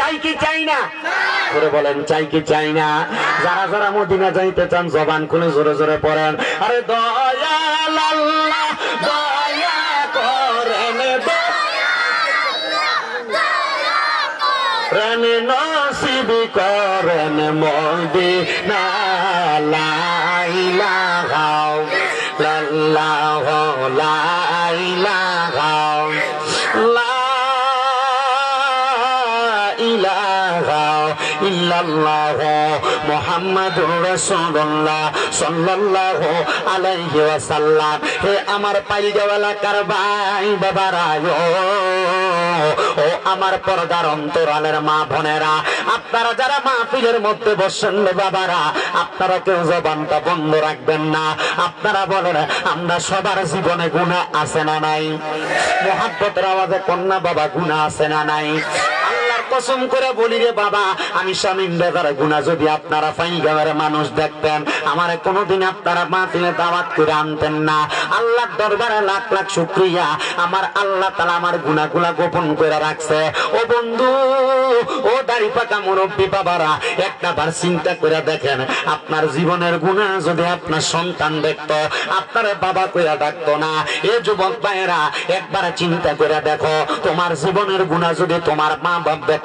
চাই কি চাই না? করে বলেন চাই কি চাই না? যারা যারা মদিনা যাইতে চান জবান খুলে জোরে জোরে পড়েন, আরে দয়াল আল্লাহ দয়া করেন, প্রাণ নসিব করেন মদিনা। লা ইলাহা ইল্লাল্লাহ লা ইলাহা ইল্লাল্লাহ মুহাম্মাদুর রাসূলুল্লাহ সাল্লাল্লাহু আলাইহি ওয়াসাল্লাম। হে আমার পাইলগাওয়ালা কারবাই বাবারা, ও আমার পর্দার অন্তরালের মা বোনেরা, আপনারা যারা মাহফিলের মধ্যে বসেন বাবারা, আপনারা কেউ জবানটা বন্ধ রাখবেন না। আপনারা বলেন আমরা সবার জীবনে গুনাহ আছে না নাই? মুহাব্বতের আওয়াজে কন্যা বাবা গুনাহ আছে না নাই? কসম করে বলি রে বাবা, আমি শামীম বেদার গুনাহ যদি আপনারা পাইগামের মানুষ দেখতেন, আমারে কোনোদিন আপনারা মাহফিলে দাওয়াত করে আনতেন না। আল্লাহর দরবারে লাখ লাখ শুকরিয়া, আমার আল্লাহ তাআলা আমার গুনাহগুলা গোপন করে রাখছে। ও বন্ধু, ও দাড়ি পাকা মুরব্বি বাবারা, একটা বার চিন্তা করে দেখেন, আপনার জীবনের গুনাহ যদি আপনার সন্তান দেখতো, আপনারে বাবা কইরা ডাকতো না। এ যুবক ভাইয়েরা, একবার চিন্তা করে দেখো, তোমার জীবনের গুনাহ যদি তোমার মা বাপ দেখতো,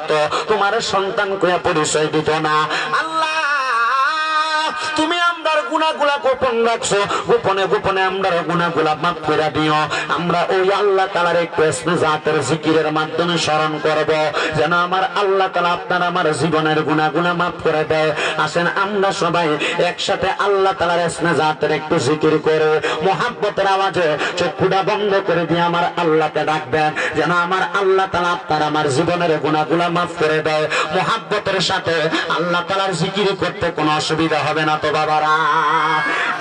তোমার সন্তান কইয়া পরিচয় দিত না। আল্লাহ, তুমি আমরার গুনাহগুলা গোপন রাখছো, গোপনে গোপনে আমরার গুনাহগুলা মাফ করে দিও। আমরা ওই আল্লাহ তাআলার একটু ইসমে জাতের জিকিরের মাধ্যমে স্মরণ করব, যেন আমার আল্লাহ তাআলা আপনার আমার জীবনের গুনাহগুলা মাফ করে দেয়। আসেন আমরা সবাই একসাথে আল্লাহ তাআলার ইসমে জাতের একটু জিকির করে মুহাব্বতের আওয়াজে চক্ষুটা বন্ধ করে দিয়ে আমার আল্লাহকে ডাকবেন, যেন আমার আল্লাহ তাআলা আপনার আমার জীবনের গুনাহগুলা মাফ করে দেয়। মুহাব্বতের সাথে আল্লাহ তাআলার জিকির করতে কোনো অসুবিধা হবে না তো বাবারা।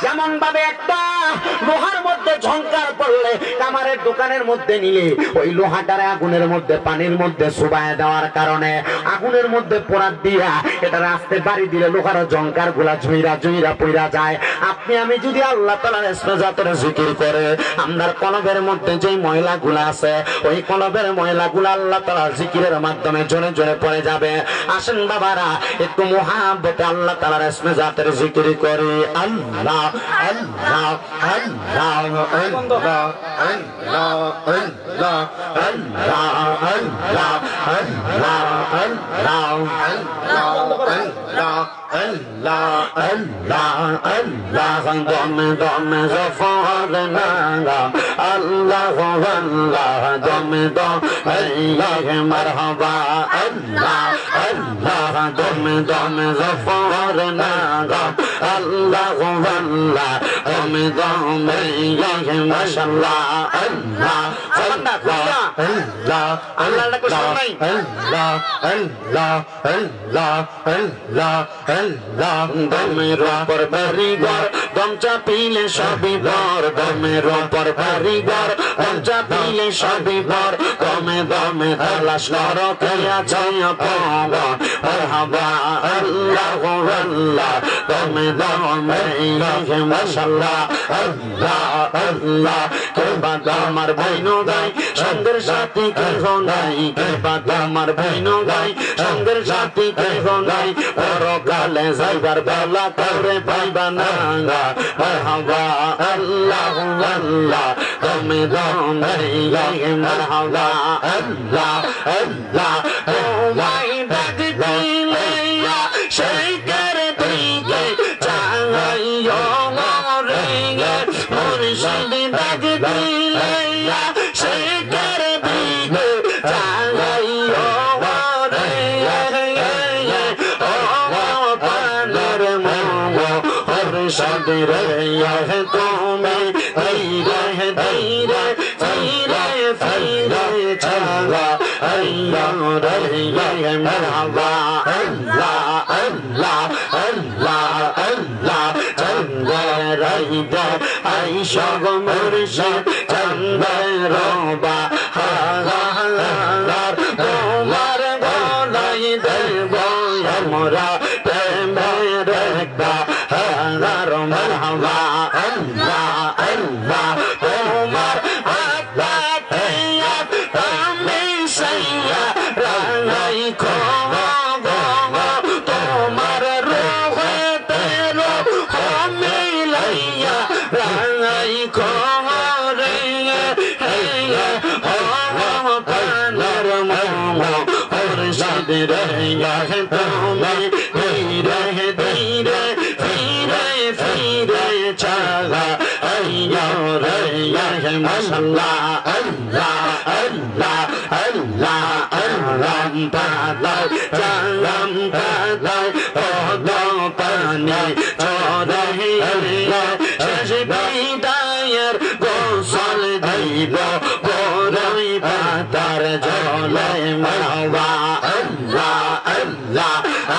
যেমন ভাবে একটা লোহার মধ্যে ঝংকার পড়লে কামারের দোকানের মধ্যে নিলে ওই লোহাটারে আগুনের মধ্যে পানির মধ্যে চুবায় দেওয়ার কারণে আগুনের মধ্যে পোড়াত দিয়া এটা রাস্তে বাড়ি দিলে লোহার ঝংকার গুলা ঝুইরা ঝুইরা পইরা যায়। আপনি আমি যদি আল্লাহ তাআলার ইসমে জাতের জিকির করে আপনার কলবের মধ্যে যেই ময়লা গুলা আছে, ওই কলবের ময়লা গুলা আল্লাহ তাআলার জিকিরের মাধ্যমে জোরে জোরে পড়ে যাবে। আসেন বাবারা, একটু মুহাব্বতে আল্লাহ তাআলার ইসমে জাতের জিকির করে। আল্লাহ আল্লাহ আল্লাহ আল্লাহ আল্লাহ আল্লাহ আল্লাহ আল্লাহ আল্লাহ আল্লাহ আল্লাহ আল্লাহ দমে দমে জফর নাম আল্লাহ আল্লাহ দমে দমে মারহাবা আল্লাহ আল্লাহ দমে দমে জফর নাম আল্লাহ আল্লাহ দমে দমে মাশাআল্লাহ আল্লাহ আল্লাহ আল্লাহ আল্লাহ নাই আল্লাহ আল্লাহ আল্লাহ আল্লাহ আল্লাহ দমের উপর বাড়িঘর দম চাপিলে সবই ভর, দমের উপর বাড়িঘর দম চাপিলে সবই ভর, দমে দমে তালাশ করো খেয়া যায় পাওয়া মারহাবা আল্লাহ আল্লাহ দমে দমে মাশাআল্লাহ আল্লাহ আল্লাহ কে বাদা আমার ভাইনো গাই সঙ্গের সাথী কে নাই, কে বাদা আমার ভাইনো গাই সঙ্গের সাথী কে নাই, পরকালে যাইবার বেলা করে পাইবা না মারহাবা আল্লাহ আল্লাহ দমে দমে মারহাবা আল্লাহ আল্লাহ তোমায় ডাক দিলে সেই করে দিকে চাইও মরে মুর্শিদ ডাক দিলে সেই করে দিকে চাইও মরে সাদরে তুমি ধীরে ধীরে ধীরে ধীরে চলা আল্লাহ রে মারহাবা আল্লাহ আল্লাহ আল্লাহ আল্লাহ চন্দ্রাইদা আইশা গো মুর্শিদ চন্দ্রবা হালার তোমার গলাই দেব আমরা প্রেমের একটা মারহাবা আল্লাহ আল্লাহ তোমার আল্লাহ আমি সাইয়া রাই খো তুমি ধীরে ধীরে ফিরে ফিরে চালা রে মাশাআল্লাহ আল্লাহ আল্লাহ আল্লাহ আল্লাহ পালাই জালাম পালাই পদ পানি চরে শেষ বিদায়ের গোসল দিব বড়ই পাতার জলে মাওয়া আল্লাহ আল্লাহ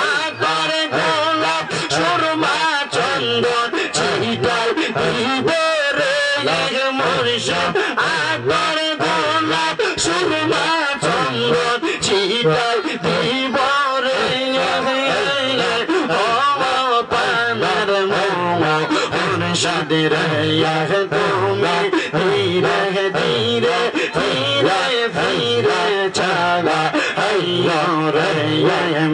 আবার গোলাপ সুরমা চন্দন ছিটাই দিবে রে মুর্শিদ আবার গোলাপ সুরমা চন্দন ছিটাই দিব রে ও পানার মোয়া মুর্শিদ রে তুমি ধীরে ধীরে ফিরে ফিরে চালা রে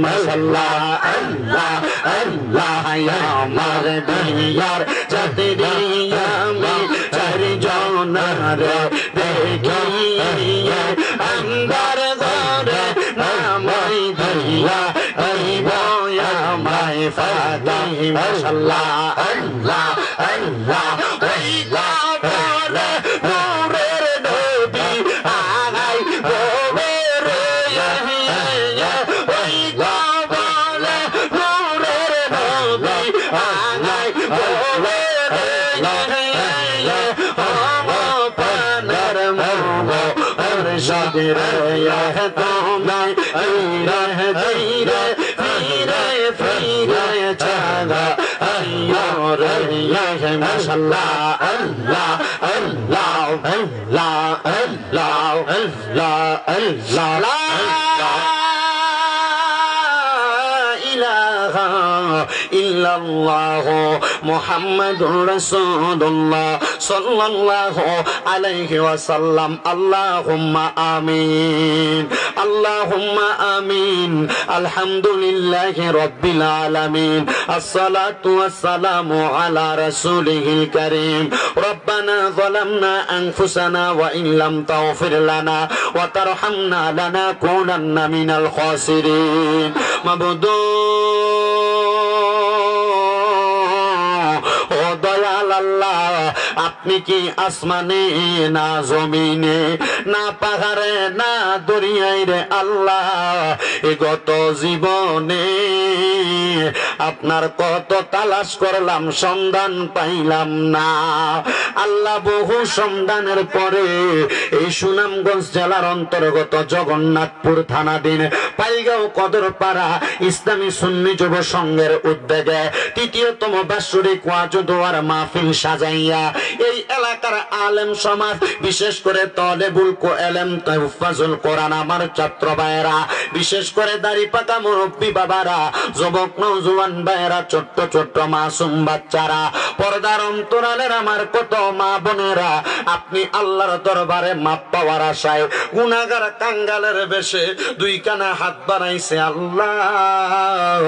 মাশাআল্লাহ আল্লাহ আল্লাহ আমার দিয়ার চাঁদনি আমি চারজন রে দেখিয়ে আন্দার ঘরে নামাই দিয়া দিব আমায় ফাদাই মাশাআল্লাহ আল্লাহ আল্লাহ ওই কবরে নূরের নবী আগাই কবরে ওই কবরে নূরের নবী আগাই কবরে পানার মোয়া মুর্শিদ রে তোমায় ধীরে ধীরে ফিরে ফিরে চালা রে মাশাআল্লাহ আল্লাহ আল্লাহ আল্লাহ আল্লাহ আল্লাহ আল্লাহ ইল্লাল্লাহ মুহাম্মাদুর রাসূলুল্লাহ সাল্লাল্লাহু আলাইহি ওয়াসাল্লাম আল্লাহুম্মা আমিন আল্লাহুম্মা আমিন আলহামদুলিল্লাহি রাব্বিল আলামিন আসসালাতু ওয়াসসালামু আলা রাসূলিহিল কারীম রব্বানা যালামনা আনফুসানা ওয়া ইন লাম তাগফির লানা ওয়া তারহামনা লানাকুনান্না মিনাল খাসিরিন মাবুদ ও দয়াল আল্লাহ আপনি কি আসমানে না জমিনে না পাহাড়ে না দরিয়ায় রে আল্লাহ এ গত জীবনে আপনার কত তালাশ করলাম সন্ধান পাইলাম না আল্লাহ বহু সন্ধানের পরে এই সুনামগঞ্জ জেলার অন্তর্গত জগন্নাথপুর থানাধীন পাইগাঁও কদরপাড়া ইসলামী সুন্নি যুব সংঘের উদ্যোগে তৃতীয়তম বাৎসরিক ওয়াজ দোয়ার মাহফিল সাজাইয়া এই এলাকার আলেম সমাজ বিশেষ করে তলেবুল এলেম তাহফাজুল কোরআন আমার ছাত্র ভাইয়েরা বিশেষ করে দাড়ি পাকা মুরব্বী বাবারা যুবক নওজোয়ান ভাইয়েরা ছোট্ট ছোট্ট মাসুম বাচ্চারা পর্দার অন্তরালের আমার কত মা বোনেরা আপনি আল্লাহর দরবারে মাপ পাওয়ার আশায় গুনাহগার কাঙ্গালের বেশে দুই কানা হাত বাড়াইছে আল্লাহ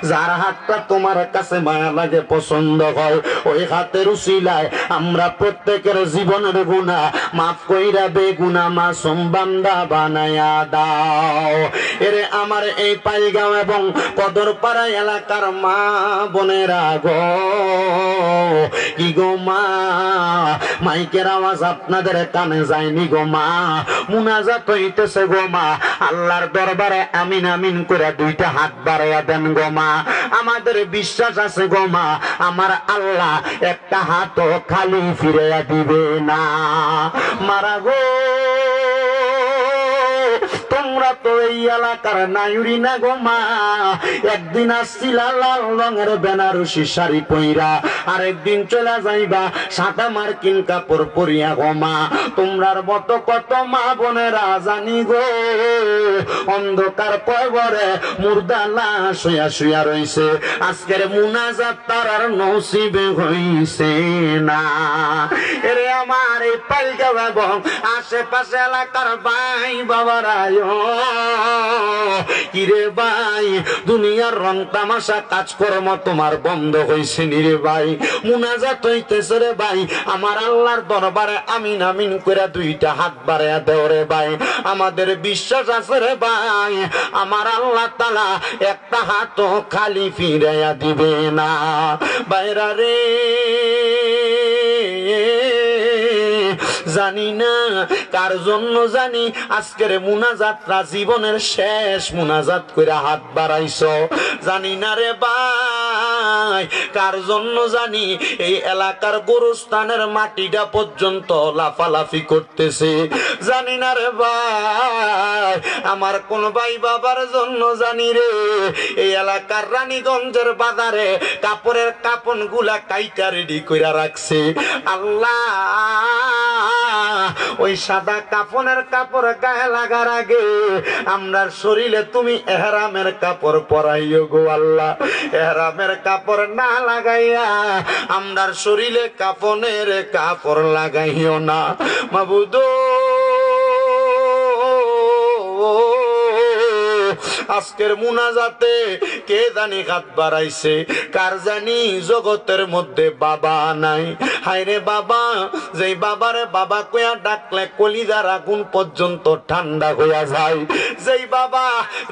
যার হাতটা তোমার কাছে মায়া লাগে পছন্দ হয় ওই হাতের উসিলায় আমরা প্রত্যেকের জীবনের গুনাহ মাফ কইরা বেগুনা মাসুম বান্দা বানায়া দাও এরে আমার এই পাইগাঁও এবং কদরপাড়া এলাকার মা বোনেরা গো কি গো মা মাইকের আওয়াজ আপনাদের কানে যায়নি গো মা মুনাজাত হইতেছে গো মা আল্লাহর দরবারে আমিন আমিন করে দুইটা হাত বাড়াইয়া দেন গো মা আমাদের বিশ্বাস আছে গো মা আমার আল্লাহ একটা হাতও খালি ফিরাইয়া দিবে না মারা গো তোমরা তো এই এলাকার নাইউরি না গো মা একদিন আসছিলা লাল রঙের বেনারসি শাড়ি পইরা আরেকদিন চলে যাইবা সাদা মার্কিন কাপড় পরিয়া গো মা তোমরার মতো কত মা বোনেরা জানি গো অন্ধকার কবরে মুর্দা লাশ শুয়া শুয়া রইছে আজকের মুনাজাত তার আর নসিবে হইছে না এরে আমার এই পাইলগাঁও এবং আশেপাশে এলাকার ভাই বাবারায় কিরে ভাই দুনিয়ার রং তামাশা কাজকর্ম তোমার বন্ধ হইছে নি রে ভাই মুনাজাত হইতেছে রে ভাই আমার আল্লাহর দরবারে আমিন আমিন করে দুইটা হাত বাড়ায়া দেও রে ভাই আমাদের বিশ্বাস আছে রে ভাই আমার আল্লাহ তাআলা একটা হাতও খালি ফিরাইয়া দিবে না বাইরা রে জানি না কার জন্য জানি আজকের মুনাজাতরা জীবনের শেষ মুনাজাত কইরা হাত বাড়াইছো জানি না রে ভাই কার জন্য জানি এই এলাকার গোরস্থানের মাটিটা পর্যন্ত লাফালাফি করতেছে জানি না রে ভাই আমার কোন ভাই বাবার জন্য জানি রে এই এলাকার রানীগঞ্জের বাজারে কাপড়ের কাপন গুলা কাইটা রেডি কইরা রাখছে আল্লাহ ওই সাদা কাফনের কাপড় গায়ে লাগার আগে আমরার শরীরে তুমি এহরামের কাপড় পরাইও গো আল্লাহ এহরামের কাপড় না লাগাইয়া আমরার শরীরে কাফনের কাপড় লাগাইও না মাবুদ আজকের মুনাজাতে কে জানি হাত বাড়াইছে কার জানি জগতের মধ্যে বাবা নাই হায়রে বাবা যেই বাবারে বাবা কইয়া ডাকলে কলিজার আগুন পর্যন্ত ঠান্ডা হইয়া যায় যেই বাবা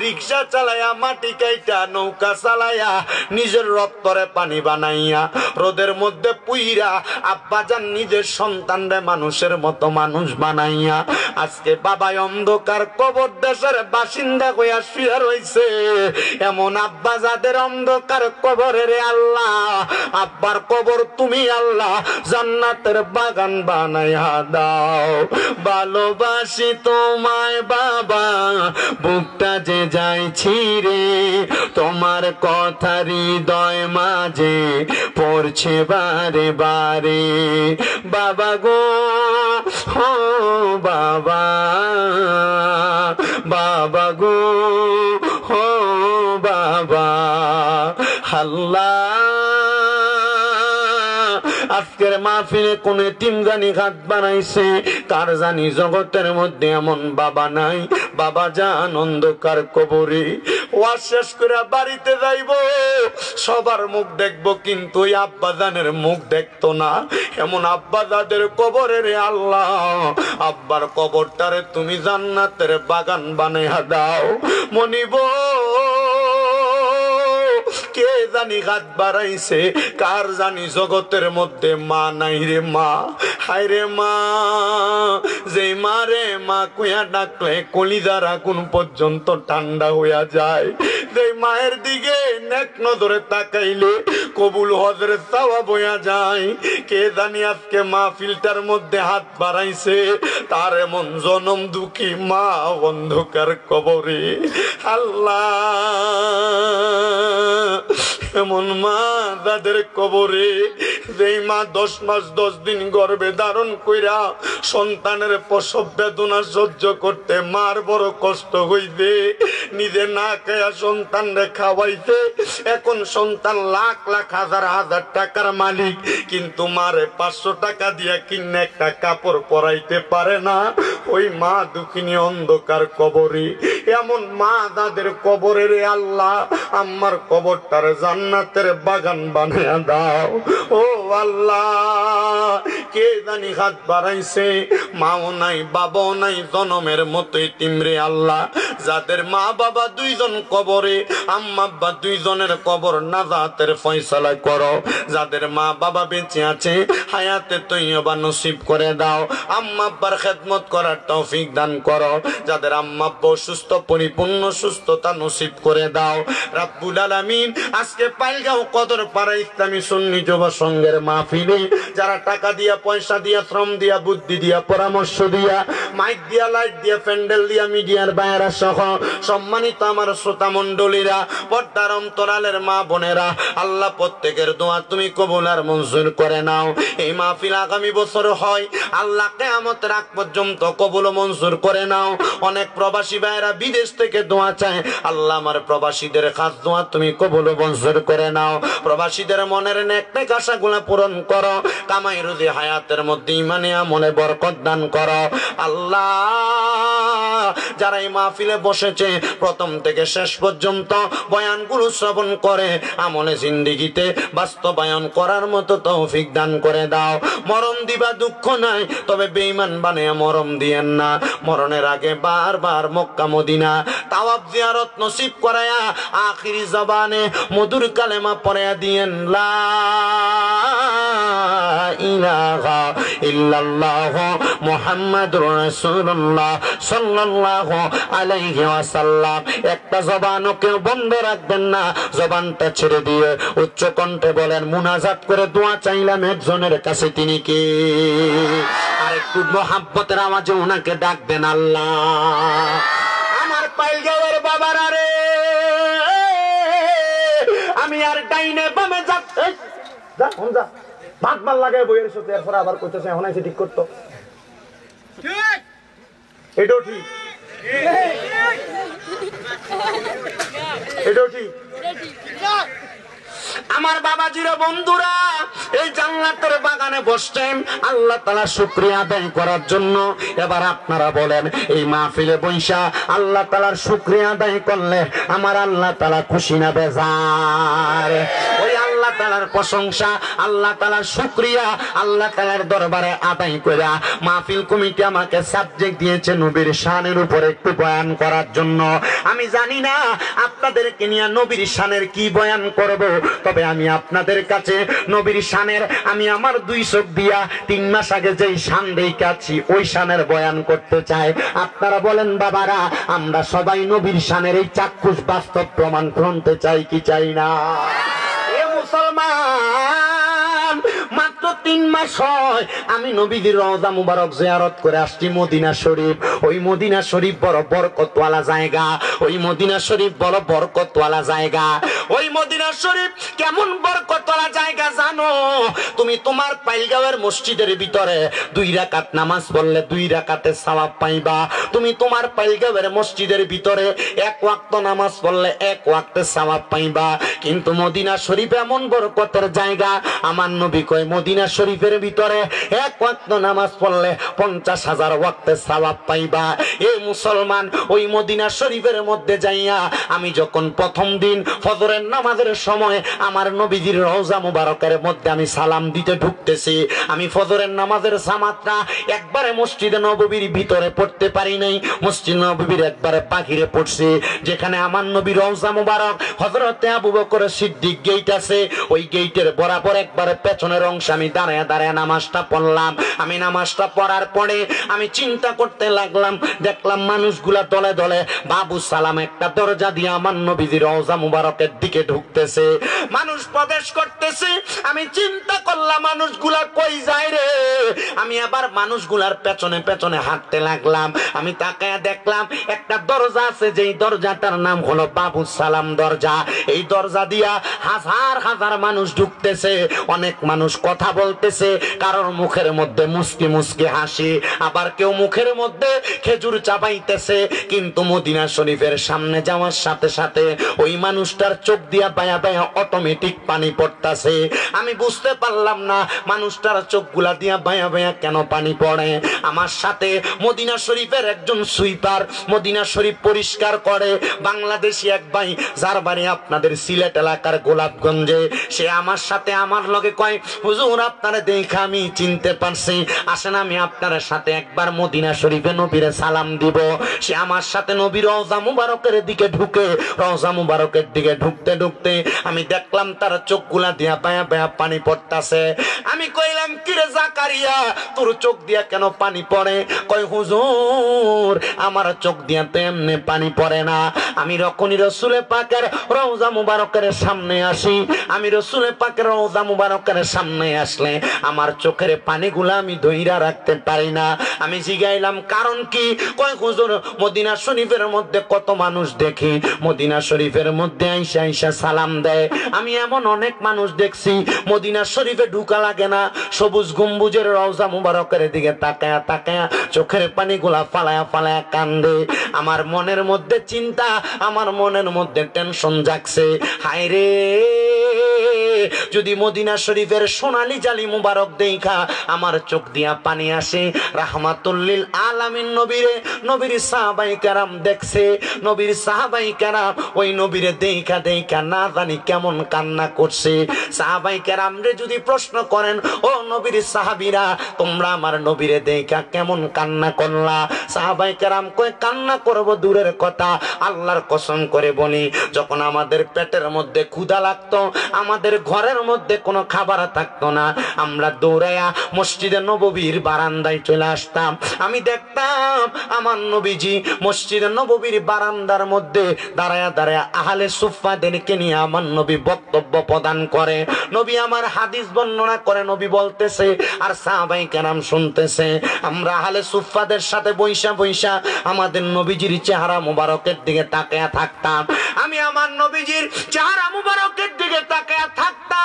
রিকশা চালাইয়া মাটি কাইটা নৌকা চালাইয়া নিজের রক্তরে পানি বানাইয়া রোদের মধ্যে পুইরা আব্বাজান নিজের সন্তানরে মানুষের মতো মানুষ বানাইয়া আজকে বাবা অন্ধকার কবর দেশের বাসিন্দা হইয়া শুয়ে রইছে এমন আব্বা যাদের অন্ধকার কবরে রে আল্লাহ আব্বার কবর তুমি আল্লাহ জান্নাতের বাগান বানাইয়া দাও ভালোবাসি তোমায় বাবা বুকটা যে যাইছি রে তোমার কথা হৃদয় মাঝে পড়ছে বারে বারে বাবা গো ও বাবা বাবা গো ও বাবা আল্লাহ আজকের মাহফিলে কোন এতিম জানি হাত বানাইছে কার জানি জগতের মধ্যে এমন বাবা নাই বাবা জান অন্ধকার কবরে ওয়াজ শেষ করে বাড়িতে যাইব সবার মুখ দেখবো কিন্তু ওই আব্বা জানের মুখ দেখতো না এমন আব্বা যাদের কবরে রে আল্লাহ আব্বার কবরটারে তুমি জান্নাতের বাগান বানাইয়া দাও মনিব কে জানি হাত বাড়াইছে কার জানি জগতের মধ্যে মা নাই রে মা হায় রে মা যে মা রে মা কুয়া ডাকলে কলিজার আগুন পর্যন্ত ঠান্ডা হইয়া যায় যে মায়ের দিকে নেক নজরে তাকাইলে কবুল হজরে চাওয়া বইয়া যায় কে জানি আজকে মাহফিলটার মধ্যে হাত বাড়াইছে তার এমন জনম দুঃখী মা অন্ধকার কবরে আল্লাহ এমন মা যাদের কবরে যেই মা 10 মাস 10 দিন গর্ভে ধারণ কইরা সন্তানের প্রসব বেদনা সহ্য করতে মার বড় কষ্ট হইবে নিজে না খায়া সন্তানরে খাওয়াইতে এখন সন্তান লাখ লাখ হাজার হাজার টাকার মালিক কিন্তু মারে 500 টাকা দিয়া কিনে একটা কাপড় পরাইতে পারে না ওই মা দুঃখিনী অন্ধকার কবরে এমন মা যাদের কবরে রে আল্লাহ আমার কবরটারে জান্নাতের বাগান বানায়া দাও ও আল্লাহ কে জানি হাত বাড়াইছে মাও নাই বাবাও নাই জনমের মতো এতিমরে আল্লাহ যাদের মা বাবা দুইজন কবরে আম্মা আব্বা দুইজনের কবর নাজাতের ফয়সালা করো যাদের মা বাবা বেঁচে আছে হায়াতে তৈয়বা নসিব করে দাও আম্মা আব্বার খেদমত করার তৌফিক দান করো যাদের আম্মা আব্বা সুস্থ পরিপূর্ণ সুস্থতা নসিব করে দাও রাব্বুল আলামিন আজকে পাইলগাঁও কদর পাড়া ইসলামী সুন্নি যুব সংঘের মাহফিলে যারা টাকা দিয়া পয়সা দিয়া শ্রম দিয়া বুদ্ধি দিয়া পরামর্শ দিয়া মাইক দিয়া লাইট দিয়া প্যান্ডেল দিয়া মিডিয়ার বাইরা সহ সম্মানিত আমার শ্রোতা মণ্ডলীরা পর্দার অন্তরালের মা বোনেরা আল্লাহ প্রত্যেকের দোয়া তুমি কবুল আর মঞ্জুর করে নাও এই মাহফিল আগামী বছর হয় আল্লাহ কিয়ামতের আগ পর্যন্ত কবুল মঞ্জুর করে নাও অনেক প্রবাসী ভাইরা বিদেশ থেকে দোয়া চায় আল্লাহ আমার প্রবাসীদের খাস দোয়া তুমি কবুল মঞ্জুর করে নাও প্রবাসীদের মনের নেক নেক আশাগুলো পূরণ করো কামাই রুজি হায়াত হায়াতের মধ্যে ইমানে আমলে বরকত দান করো আল্লাহ। যারা এই মাহফিলে বসেছে প্রথম থেকে শেষ পর্যন্ত বয়ানগুলো শ্রবণ করে আমলে জিন্দেগিতে বাস্তবায়ন করার মতো তৌফিক দান করে দাও। মরণ দিবা দুঃখ নাই, তবে বেঈমান বানিয়ে মরণ দিয়েন না। মরণের আগে বারবার মক্কা মদিনা তাওয়াফ জিয়ারত নসিব করায়া আখিরি জবানে মধুর কালেমা পড়ায়া দিয়েন লা ইলাহা ইল্লাল্লাহ মুহাম্মাদুর রাসূলুল্লাহ সাল্লাল্লাহু আলাইহি ওয়াসাল্লাম। একটা জবানও কেউ বন্ধ রাখবেন না, জবানটা ছেড়ে দিয়ে উচ্চ কণ্ঠে বলেন, মুনাজাত করে দোয়া চাইলাম একজনের কাছে, তিনি কে? আর একটু মোহাব্বতের আওয়াজে ওনাকে ডাক দেন আল্লাহ। আমার পাইলগাঁওয়ের বাবারা রে, আমি আর ডাইনে বামে যাচ্ছি, যা হন যা ভাত মাল লাগায় বইয়ের সাথে, এরপর আবার করতেছে এখন এসে ঠিক করতো, এটাও ঠিক, এটাও ঠিক। আমার বাবাজিরা বন্ধুরা এই জান্নাতের বাগানে বসছেন আল্লাহ তাআলা শুকরিয়া আদায় করার জন্য। এবার আপনারা বলেন, এই মাহফিলে বৈশা আল্লাহ তাআলার শুকরিয়া আদায় করলে আমার আল্লাহ তাআলা খুশি না বেজার? ওই আল্লাহ তাআলার প্রশংসা, আল্লাহ তাআলার শুকরিয়া আল্লাহ তাআলার দরবারে আদায় করা মাহফিল কমিটি আমাকে সাবজেক্ট দিয়েছে নবীর শানের উপরে একটু বয়ান করার জন্য। আমি জানি না আপনাদেরকে নিয়ে নবীর শানের কি বয়ান করব, তবে আমি আপনাদের কাছে নবীর শানের আমি আমার 2 চোখ দিয়া 3 মাস আগে যেই শান দেখাচ্ছি ওই শানের বয়ান করতে চাই। আপনারা বলেন বাবারা, আমরা সবাই নবীর শানের এই চাক্ষুষ বাস্তব প্রমাণ শুনতে চাই কি চাই না? এ মুসলমান, মাত্র 3 মাস হয় আমি নবীর রওজা মুবারক জিয়ারত করে আসছি মদিনা শরীফ। ওই মদিনা শরীফ বড় বরকতওয়ালা জায়গা, ওই মদিনা শরীফ বড় বরকতওয়ালা জায়গা। ওই মদিনা শরীফ কেমন বরকতওয়ালা জায়গা জানো? তুমি তোমার পাইলগাঁওয়ের মসজিদের ভিতরে 2 রাকাত নামাজ পড়লে 2 রাকাতের সওয়াব পাইবা। তুমি তোমার পাইলগাঁওয়ের মসজিদের ভিতরে 1 ওয়াক্ত নামাজ পড়লে 1 ওয়াক্তের সওয়াব পাইবা। কিন্তু মদিনা শরীফ এমন বরকতের জায়গা, আমার নবী কয় মদিনা শরীফের ভিতরে 1 ওয়াক্ত নামাজ পড়লে 50,000 ওয়াক্তের সওয়াব পাইবা। এই মুসলমান, ওই মদিনা শরীফের মধ্যে যাইয়া আমি যখন প্রথম দিন ফজরের নামাজের সময় আমার নবীজির রওজা মুবারকের মধ্যে আমি সালাম দিতে ঢুকতেছি, আমি ফজরের নামাজের জামাতটা একবারে মসজিদে নববীর ভিতরে পড়তে পারি নাই, মসজিদ নববীর একবারে বাহিরে পড়ছি, যেখানে আমার নবীর রওজা মুবারক হযরতে আবু বকর সিদ্দিক গেট আছে, ওই গেটের বরাবর একবারে পেছনের অংশে আমি দাঁড়ায় দাঁড়ায় নামাজটা পড়লাম। আমি নামাজটা পড়ার পরে আমি চিন্তা করতে লাগলাম, দেখলাম মানুষগুলা দলে দলে বাবু সালাম একটা দরজা দিয়ে আমার নবীজির রওজা মুবারকের দিকে ঢুকতেছে, মানুষ প্রবেশ করতেছে। আমি চিন্তা করলাম মানুষগুলা কই যায় রে? আমি আবার মানুষগুলার পেছনে পেছনে হাঁটতে লাগলাম। আমি তাকায় দেখলাম একটা দরজা আছে, যেই দরজাটার নাম হলো বাবু সালাম দরজা। এই দরজা দিয়া হাজার হাজার মানুষ ঢুকতেছে, অনেক মানুষ কথা বলতেছে, কারোর মুখের মধ্যে মুস্কি মুস্কি হাসি, আবার কেউ মুখের মধ্যে খেজুর চাবাইতেছে। কিন্তু মদিনা শরীফের সামনে যাওয়ার সাথে সাথে ওই মানুষটার চোখ দিয়া বায়া বায়া অটোমেটিক পানি পড়তাছে। আমি বুঝতে পারলাম না মানুষটার চোখগুলা দিয়া বায়া বায়া কেন পানি পড়ে। আমার সাথে মদিনা শরীফের একজন সুইপার, মদিনা শরীফ পরিষ্কার করে বাংলাদেশি এক ভাই, যার বাড়ি আপনাদের সিলেট এলাকার গোলাপগঞ্জে, সে আমার সাথে আমার লগে কয়, হুজুর আপনারে দেখে আমি চিনতে পারছি, আসেন আমি আপনার সাথে একবার মদিনা শরীফে নবীরে সালাম দিব। সে আমার সাথে নবীর রওজা মুবারকের দিকে ঢুকে, রওজা মুবারকের দিকে ঢুকতে ঢুকতে আমি দেখলাম তার চোখগুলা দিয়া বায়া বায়া পানি পড়তাছে। আমি কইলাম, কিরে জাকারিয়া তোর চোখ দিয়া কেন পানি পড়ে? কয় হুজুর আমার চোখ দিয়া তো এমনি পানি পড়ে না, আমি যখনই রাসূলে পাকের রওজা মুবারকের সামনে আসি, আমি রাসূলে পাকের রওজা মুবারকের সামনে আসলে আমার চোখের পানিগুলা আমি ধইরা রাখতে পারি না। আমি জিগাইলাম কারণ কি? কয় হুজুর মদিনা শরীফের মধ্যে কত মানুষ দেখি, মদিনা শরীফের মধ্যে আইসা আইসা সালাম দেয়, আমি এমন অনেক মানুষ দেখছি মদিনা শরীফে ঢুকা লাগে না, সবুজ গম্বুজের রওজা মুবারকের দিকে তাকায়া তাকায়া চোখের পানিগুলা ফালায়া ফালায়া কান্দে। আমার মনের মধ্যে চিন্তা, আমার মনের মধ্যে টেনশন জাগছে, হায় রে যদি মদিনা শরীফের সোনালী জালি মুবারক দেখা আমার চোখ দিয়া পানি আসে। রাহমাতুল লিল আলামিন নবীরে, নবীর সাহাবাই কেরাম দেখছে, নবীর সাহাবাই কেরাম ওই নবীরে দেখা দেখা না জানি কেমন কান্না করছে। সাহাবাই কেরাম রে যদি প্রশ্ন করেন, ও নবীর সাহাবীরা তোমরা আমার নবীরে দেখা কেমন কান্না করলা? সাহাবাই কেরাম কয়, কান্না করব দূরের কথা, আল্লাহর কসম করে বলি, যখন আমাদের পেটের মধ্যে ক্ষুধা লাগতো, আমাদের ঘরের মধ্যে কোনো খাবার থাকতো না, আমরা দৌড়াইয়া মসজিদে নববীর বারান্দায় চলে আসতাম। আমি দেখতাম আমার নবীজি মসজিদে নববীর বারান্দার মধ্যে দাঁড়ায়া দাঁড়ায়া আহলে সুফফাদেরকে নিয়ে আমার নবী বক্তব্য প্রদান করে, নবী আমার হাদিস বর্ণনা করে, নবী বলতেছে আর সাহাবাই কেরাম শুনতেছে। আমরা আহলে সুফফাদের সাথে বৈশা বৈশা আমাদের নবীজির চেহারা মুবারকের দিকে তাকায়া থাকতাম। আমি আমার নবীজির চেহারা মুবারকের দিকে তাকায়া থাকতাম।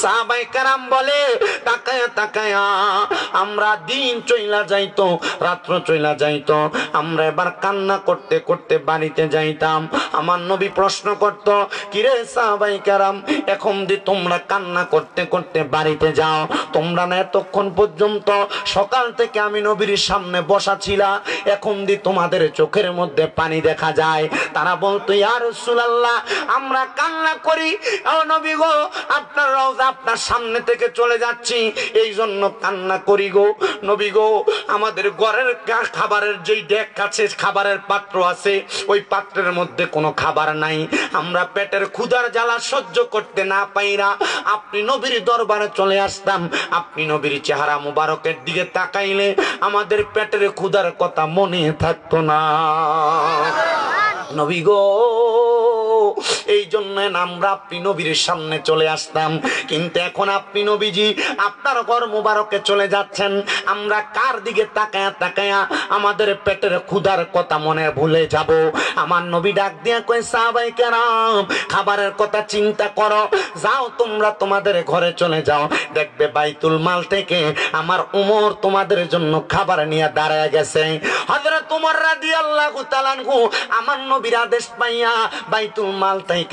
সাহাবাই কেরাম বলে, তাকায়া তাকায়া আমরা দিন চইলা যাইতো, রাত্র চইলা যাইতো, আমরা এবার কান্না করতে করতে বাড়িতে যাইতাম। আমার নবী প্রশ্ন করত, কিরে সাহাবাই কেরাম, এখন দি তোমরা কান্না করতে করতে বাড়িতে যাও, তোমরা না এতক্ষণ পর্যন্ত সকাল থেকে আমি নবীর সামনে বসা ছিলা, এখন দি তোমাদের চোখের মধ্যে পানি দেখা যায়? তারা বলতো, ইয়া রাসূলুল্লাহ আমরা কান্না করি, ও নবী গো আপনার রওজা আপনার সামনে থেকে চলে যাচ্ছি, এই জন্য কান্না করি গো। নবী গো আমাদের ঘরের খাবারের যেই ডেক আছে, খাবারের পাত্র আছে, ওই পাত্রের মধ্যে কোনো খাবার নাই, আমরা পেটের ক্ষুধার জ্বালা সহ্য করতে না পাইরা আপনি নবীর দরবারে চলে আসতাম, আপনি নবীর চেহারা মুবারকের দিকে তাকাইলে আমাদের পেটের ক্ষুধার কথা মনে থাকতো না। নবী গো এই জন্য আমরা আপনি নবীর সামনে চলে আসতাম, কিন্তু এখন আপনি নবীজি আপনার ঘর মুবারকে চলে যাচ্ছেন, আমরা কার দিকে তাকায়া তাকায়া আমাদের পেটের ক্ষুধার কথা মনে ভুলে যাব? আমার নবী ডাক দিয়া কয়, সাহাবায়ে কেরাম খাবারের কথা চিন্তা করো, যাও তোমরা তোমাদের ঘরে চলে যাও, দেখবে বাইতুল মাল থেকে আমার উমর তোমাদের জন্য খাবার নিয়ে দাঁড়ায় গেছে। হযরত উমর রাদিয়াল্লাহু তাআলা আনহু আমার নবীর আদেশ পাইয়া বাইতুল মাল থেকে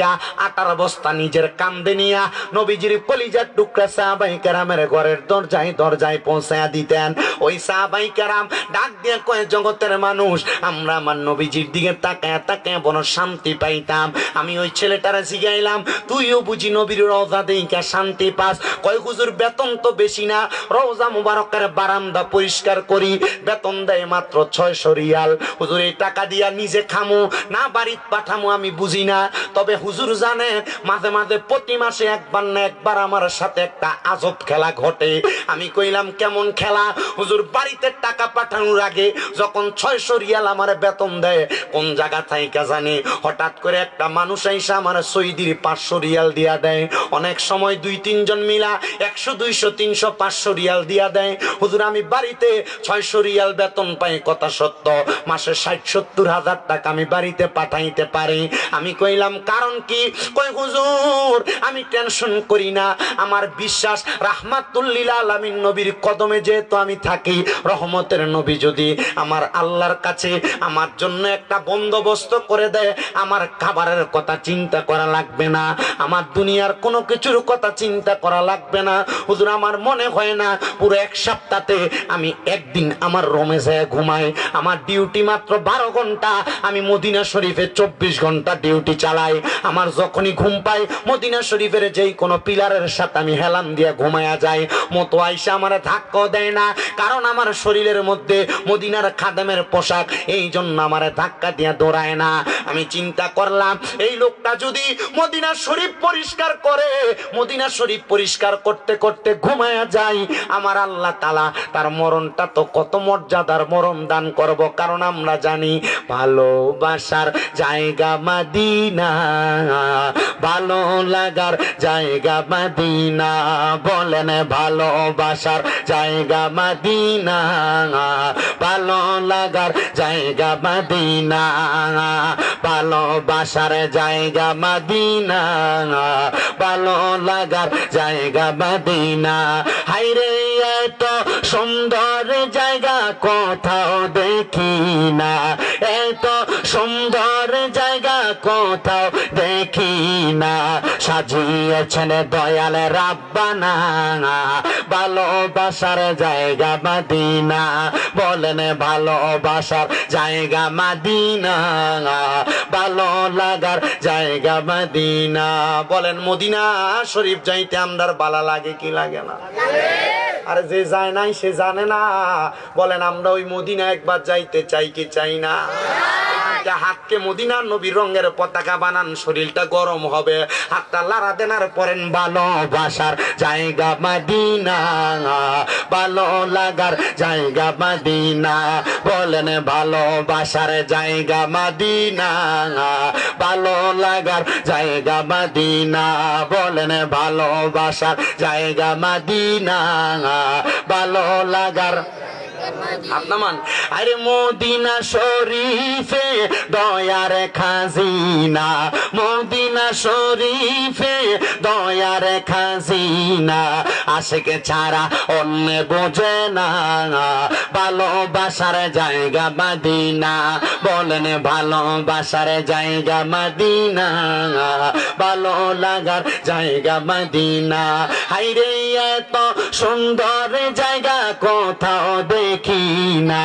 আটার বস্তা নিজের কাঁধে নিয়া নবীজির কলিজার টুকরা সাহাবায়ে কেরামের ঘরের দরজায় দরজায় পৌঁছায়া দিতেন। ওই সাহাবায়ে কেরাম ডাক দিয়ে কয়, জগতের মানুষ আমরা আমার নবীজির দিকে তাকায়া তাকায়া বড় শান্তি পাইতাম। আমি ওই ছেলেটারে জিগাইলাম, তুইও বুঝি নবীর রওজা দেইকা শান্তি পাস? কয়, হুজুর বেতন তো বেশি না, রওজা মুবারকের বারান্দা পরিষ্কার করি, বেতন দেয় মাত্র 600 রিয়াল। হুজুর এই টাকা দিয়া নিজে খামু না বাড়িতে পাঠামু আমি বুঝি না, তবে হুজুর জানেন মাঝে মাঝে প্রতি মাসে একবার না একবার আমার সাথে একটা আজব খেলা ঘটে। আমি কইলাম, কেমন খেলা? হুজুর বাড়িতে টাকা পাঠানোর আগে যখন 600 রিয়াল আমার বেতন দেয়, কোন জায়গা থেকে জানি হঠাৎ করে একটা মানুষ আইসা আমার সৌদির 500 রিয়াল দিয়া দেয়, অনেক সময় 2-3 জন মিলা 100 200 300 500 রিয়াল দিয়া দেয়। হুজুর আমি বাড়িতে 600 রিয়াল বেতন পাই, কথা সত্য, মাসে 60-70 হাজার টাকা আমি বাড়িতে পাঠাইতে পারি। আমি কইলাম, কারণ কি? কই, হুজুর আমি টেনশন করি না, আমার বিশ্বাস রাহমাতুল লিল আলামিন নবীর কদমে যেহেতু আমি থাকি, রহমতের নবী যদি আমার আল্লাহর কাছে আমার জন্য একটা বন্দোবস্ত করে দেয়, আমার খাবারের কথা চিন্তা করা লাগবে না, আমার দুনিয়ার কোনো কিছুর কথা চিন্তা করা লাগবে না। হুজুর আমার মনে হয় না পুরো এক সপ্তাহে আমি একদিন আমার রুমে যায় ঘুমাই, আমার ডিউটি মাত্র 12 ঘন্টা, আমি মদিনা শরীফে 24 ঘন্টা ডিউটি চালাই। আমার যখনই ঘুম পাই মদিনা শরীফের যেই কোনো পিলারের সাথে আমি হেলান দিয়ে ঘুমায়া যাই, মতো আইসা আমার ধাক্কাও দেয় না, কারণ আমার শরীরের মধ্যে মদিনার খাদেমের পোশাক, এই জন্য আমার ধাক্কা দিয়ে দৌড়ায় না। আমি চিন্তা করলাম, এই লোকটা যদি মদিনা শরীফ পরিষ্কার করে, মদিনা শরীফ পরিষ্কার করতে করতে ঘুমায়া যায়, আমার আল্লাহ তাআলা তার মরণটা তো কত মর্যাদার মরণ দান করব, কারণ আমরা জানি ভালোবাসার জায়গা মদিনা, ভালো লাগার জায়গা মদিনা, বলেন ভালোবাসার জায়গা মদিনা, ভালো লাগার জায়গা মদিনা, ভালোবাসার জায়গা মদিনা, ভালো লাগার জায়গা মদিনা। হায়রে এত সুন্দর জায়গা কোথাও দেখি না, এত সুন্দর জায়গা কোথাও দেখি না, সাজিয়েছেন দয়াল রাব্বানা ভালোবাসার জায়গা মদিনা। বলেন ভালোবাসার জায়গা মদিনা, ভালো লাগার জায়গা মদিনা। বলেন মদিনা শরীফ যাইতে আমরার ভালো লাগে কি লাগে না? আরে যে যায় নাই সে জানে না। বলেন আমরা ওই মদিনা একবার যাইতে চাই কি চাই না? হাতকে মদিনার নবীর রঙের পতাকা বানান, শরীরটা গরম হবে। হাতটা লাড়া দেনার পরেন ভালোবাসার জায়গা মদিনা, ভালো লাগার জায়গা মদিনা। বলেন ভালোবাসার জায়গা মদিনা, ভালো লাগার জায়গা মদিনা। বলেন ভালোবাসার জায়গা মদিনা, ভালো লাগার আপনামান। আরে মদিনা শরীফে দয়ার খাজিনা, মদিনা শরীফে দয়ার খাজিনা। আশিকে ছাড়া অন্য বোঝে না, ভালোবাসার জায়গা মদিনা। বলেন ভালোবাসার জায়গা মদিনা, ভালো লাগার জায়গা মদিনা। হাইরে এত সুন্দর জায়গা কোথাও দেখি না,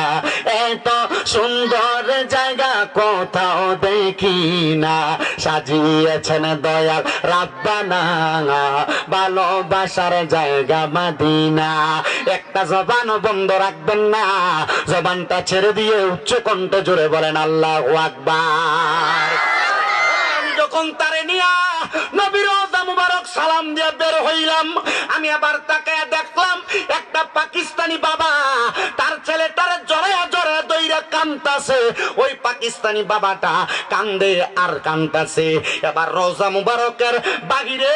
এত সুন্দর জায়গা কোথাও দেখি না। সাজিয়েছেন দয়াল রাব্বানা ভালোবাসার জায়গা মদিনা। একটা জবান বন্ধ রাখবেন না, জবানটা ছেড়ে দিয়ে উচ্চ কণ্ঠে জোরে বলেন আল্লাহু আকবার। যখন তারে নিয়া নবীর রওজা মুবারক সালাম দিয়ে বের হইলাম, আমি আবার তাকায়া দেখলাম একটা পাকিস্তানি বাবা তার ছেলেটারে জড়ায়া জড়ায়া দইরা কান্দাছে। ওই পাকিস্তানি বাবাটা কান্দে আর কান্দাছে। এবার রওজা মুবারকের বাহিরে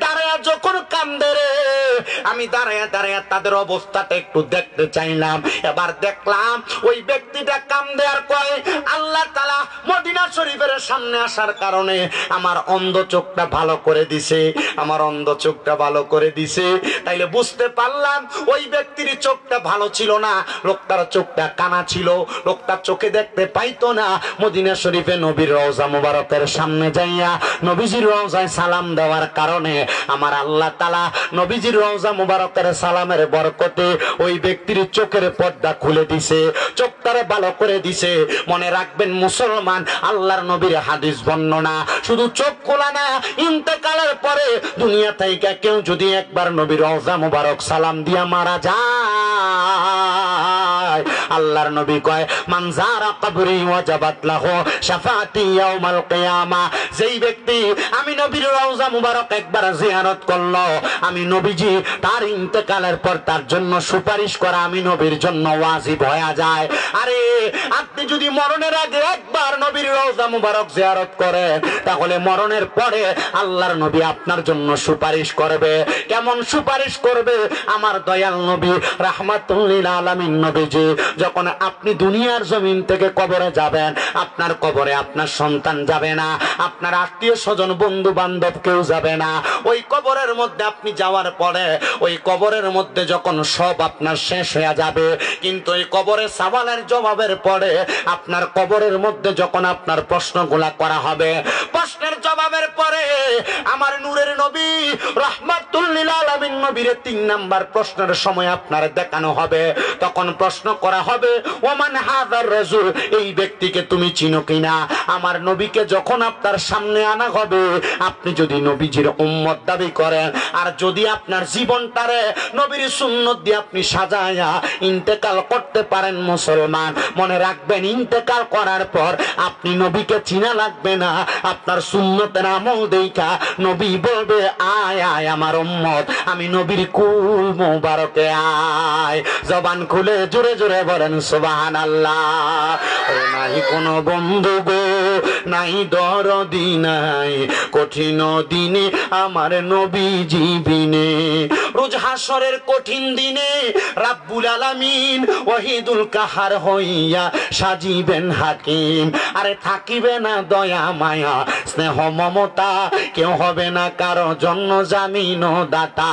দাঁড়ায়া যখন কান্দে রে, আমি দাঁড়ায়া দাঁড়ায়া তাদের অবস্থাটা একটু দেখতে চাইলাম। এবার দেখলাম ওই ব্যক্তিটা কান্দে আর কয়, আল্লাহ তাআলা মদিনা শরীফের সামনে আসার কারণে আমার অন্ধ চোখটা ভালো করে দিছে, আমার অন্ধ চোখটা ভালো করে দিছে। তাইলে বুঝতে পারলাম ওই ব্যক্তির চোখটা ভালো ছিল না, লোকটার চোখটা কানা ছিল, লোকটা চোখে দেখতে পাইতো না। মদিনা শরীফে নবীর রওজা মুবারকের সামনে যাইয়া নবীজির রওজায় সালাম দেওয়ার কারণে আমার আল্লাহ তাআলা নবীজির রওজা মুবারকের সালামের বরকতে ওই ব্যক্তির চোখের পর্দা খুলে দিছে, চোখটারে ভালো করে দিছে। মনে রাখবেন মুসলমান, আল্লাহর নবীর হাদিস বর্ণনা শুধু চোখ খোলা না, ইন্তেকালের পরে দুনিয়া থেকে কেউ যদি একবার নবীর রওজা মুবারক সালাম দিয়া মারা যায়, আল্লাহর নবী কয় মান যারা কবরি ওয়াজাবাত লাহু শাফাআতি ইয়াউমাল কিয়ামা। যেই ব্যক্তি আমি নবীর রওজা মুবারক একবার জিয়ারত করলো, আমি নবীজি তার ইন্তেকালের পর তার জন্য সুপারিশ করা আমি নবীর জন্য ওয়াজিব হয়ে যায়। আরে আপনি যদি মরণের আগে একবার নবীর রওজা মুবারক জিয়ারত করেন, তাহলে মরণের পরে আল্লাহর নবী আপনার জন্য সুপারিশ করবে। কেমন সুপারিশ করবে? আমার দয়াল নবী রাহমাতুল লিল আলামিন নবীজি যখন আপনি দুনিয়ার জমিন থেকে কবরে যাবেন, আপনার কবরে আপনার সন্তান যাবে না, আপনার আত্মীয় স্বজন বন্ধু বান্ধব কেউ যাবে না। ওই কবরের মধ্যে আপনি যাওয়ার পরে ওই কবরের মধ্যে যখন সব আপনার শেষ হয়ে যাবে, কিন্তু ওই কবরে সওয়ালের জবাবের পরে আপনার কবরের মধ্যে যখন আপনার প্রশ্নগুলা করা হবে, প্রশ্নের জবাবের পরে আমার নূরের নবী রাহমাতুল লিল আলামিন নবীর 3 নাম্বার প্রশ্নের সময় আপনার দেখানো হবে। তখন প্রশ্ন করা হবে, ওমান হাযার রাজুল, এই ব্যক্তিকে তুমি চিনো কিনা? আমার নবীকে যখন আপনার সামনে আনা হবে, আপনি যদি নবীজির উম্মত দাবি করেন আর যদি আপনার জীবনটারে নবীর সুন্নত দিয়ে আপনি সাজায়া ইন্তেকাল করতে পারেন, মুসলমান মনে রাখবেন ইন্তেকাল করার পর আপনি নবীকে চিনা লাগবে না, আপনার সুন্নতের আমল দেখা নবী বলবে আয় আয় আমার উম্মত, আমি নবীর কুল মুবারকে আয়। জবান খুলে জোরে জোরে বলেন সুবহানাল্লাহ। নাই কোনো বন্ধু গো, নাই দরদি, নাই কঠিন দিনে আমার নবীজি বিনে। রোজ হাসরের কঠিন দিনে রাব্বুল আলামিন ওয়াহিদুল কাহার হইয়া সাজিবেন হাকিম। আরে থাকিবে না দয়া মায়া স্নেহ মমতা, কেউ হবে না কারো জন্য জামিন দাতা।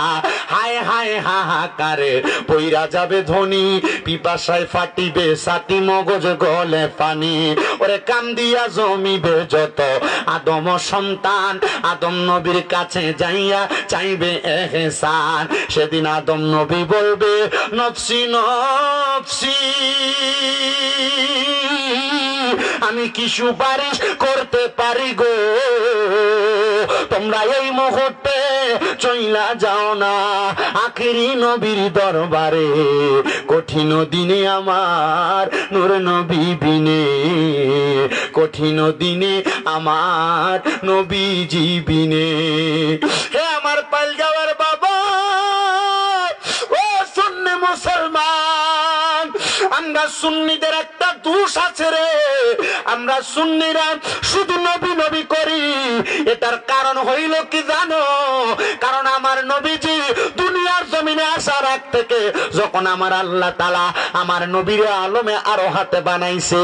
হায় হায় হাহাকারে পইরা যাবে ধ্বনি, পিপাসায় ফাটিবে ছাতি মগজ গলে পানি। ওরে কান্দিয়া জমিবে যত আদম সন্তান, আদম নবীর কাছে যাইয়া চাইবে এহসান। সেদিন আদম নবী বলবে নফসি নফসি, আমি কি সুপারিশ করতে পারি গো? তোমরা এই মুহূর্তে চইলা যাও না আখেরি নবীর দরবারে, কঠিন দিনে আমার নূর নবী বিনে, কঠিন দিনে আমার নবীজি বিনে। হে আমার পালগাওয়ার বাবা, ও সুন্নি মুসলমান, আমরা সুন্নিদের একটা দোষ আছে রে, আমরা সুন্নিরা শুধু নবী নবী করি। এটার কারণ হইল কি জানো? কারণ আমার নবীজি দুনিয়ার জমিনে আসার আগ থেকে যখন আমার আল্লাহ তাআলা আমার নবীর আলমে আরো হাতে বানাইছে,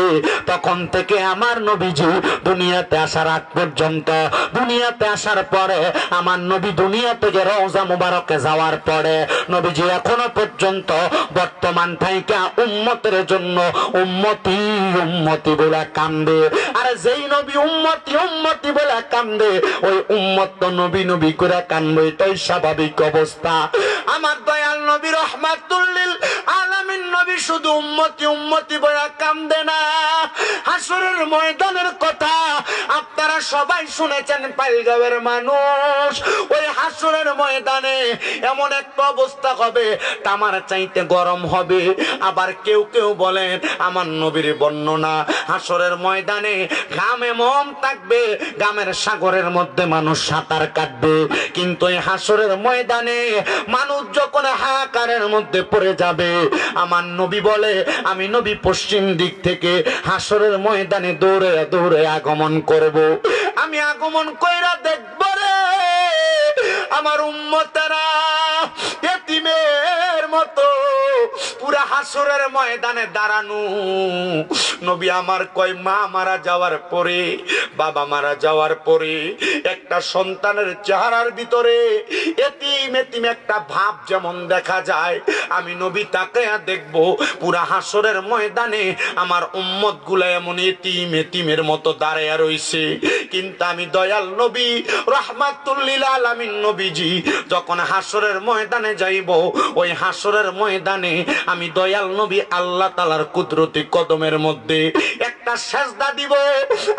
তখন থেকে আমার নবীজি দুনিয়াতে আসার আগ পর্যন্ত, দুনিয়াতে আসার পরে আমার নবী দুনিয়া থেকে রওজা মুবারকে যাওয়ার পরে নবীজি এখনো পর্যন্ত বর্তমান থাইকা উম্মতের জন্য উম্মতি উম্মতি বলে কান্দে। আর যেই নবী উম্মতি উম্মতি বলে কান্দে, ওই উম্মত তো নবী নবী করে কান্দে, এটাই স্বাভাবিক অবস্থা। আমার দয়াল নবী রহমাতুল লিল আলামিন নবী শুধু উম্মতি উম্মতি বলে কান্দে না, হাসরের ময়দানের কথা আপনারা সবাই শুনেছেন পাইলগাঁওয়ের মানুষ। ওই হাসরের ময়দানে এমন একটা অবস্থা হবে তামার চাইতে গরম হবে। আবার কেউ কেউ বলেন আমার নবীর বর্ণনা, হাসরের ময়দানে ঘাম এমন থাকবে ঘামের সাগরের মধ্যে মানুষ সাঁতার কাটবে। কিন্তু এই হাসরের ময়দানে মানুষ যখন হাহাকারের মধ্যে পড়ে যাবে, আমার নবী বলে আমি নবী পশ্চিম দিক থেকে হাসরের ময়দানে দৌড়ে দৌড়ে আগমন করব। আমি আগমন কইরা দেখব রে আমার উম্মতেরা এতিমের মতো পুরা হাসরের ময়দানে দাঁড়ানো। নবী আমার কয় মা মারা যাওয়ার পরে, বাবা মারা যাওয়ার পরে একটা সন্তানের চেহারার ভিতরে এতিম এতিম একটা ভাব যেমন দেখা যায়, আমি নবী তাকায়া দেখব পুরা হাসরের ময়দানে আমার উম্মত গুলা এমন এতিম এতিমের মতো দাঁড়ায়া রইছে। কিন্তু আমি দয়াল নবী রহমাতুল লিল আলামিন নবীজি যখন হাসরের ময়দানে যাইব, ওই হাসরের ময়দানে আমি দয়াল নবী আল্লাহ তাআলার কুদরতি কদমের মধ্যে একটা সেজদা দিব।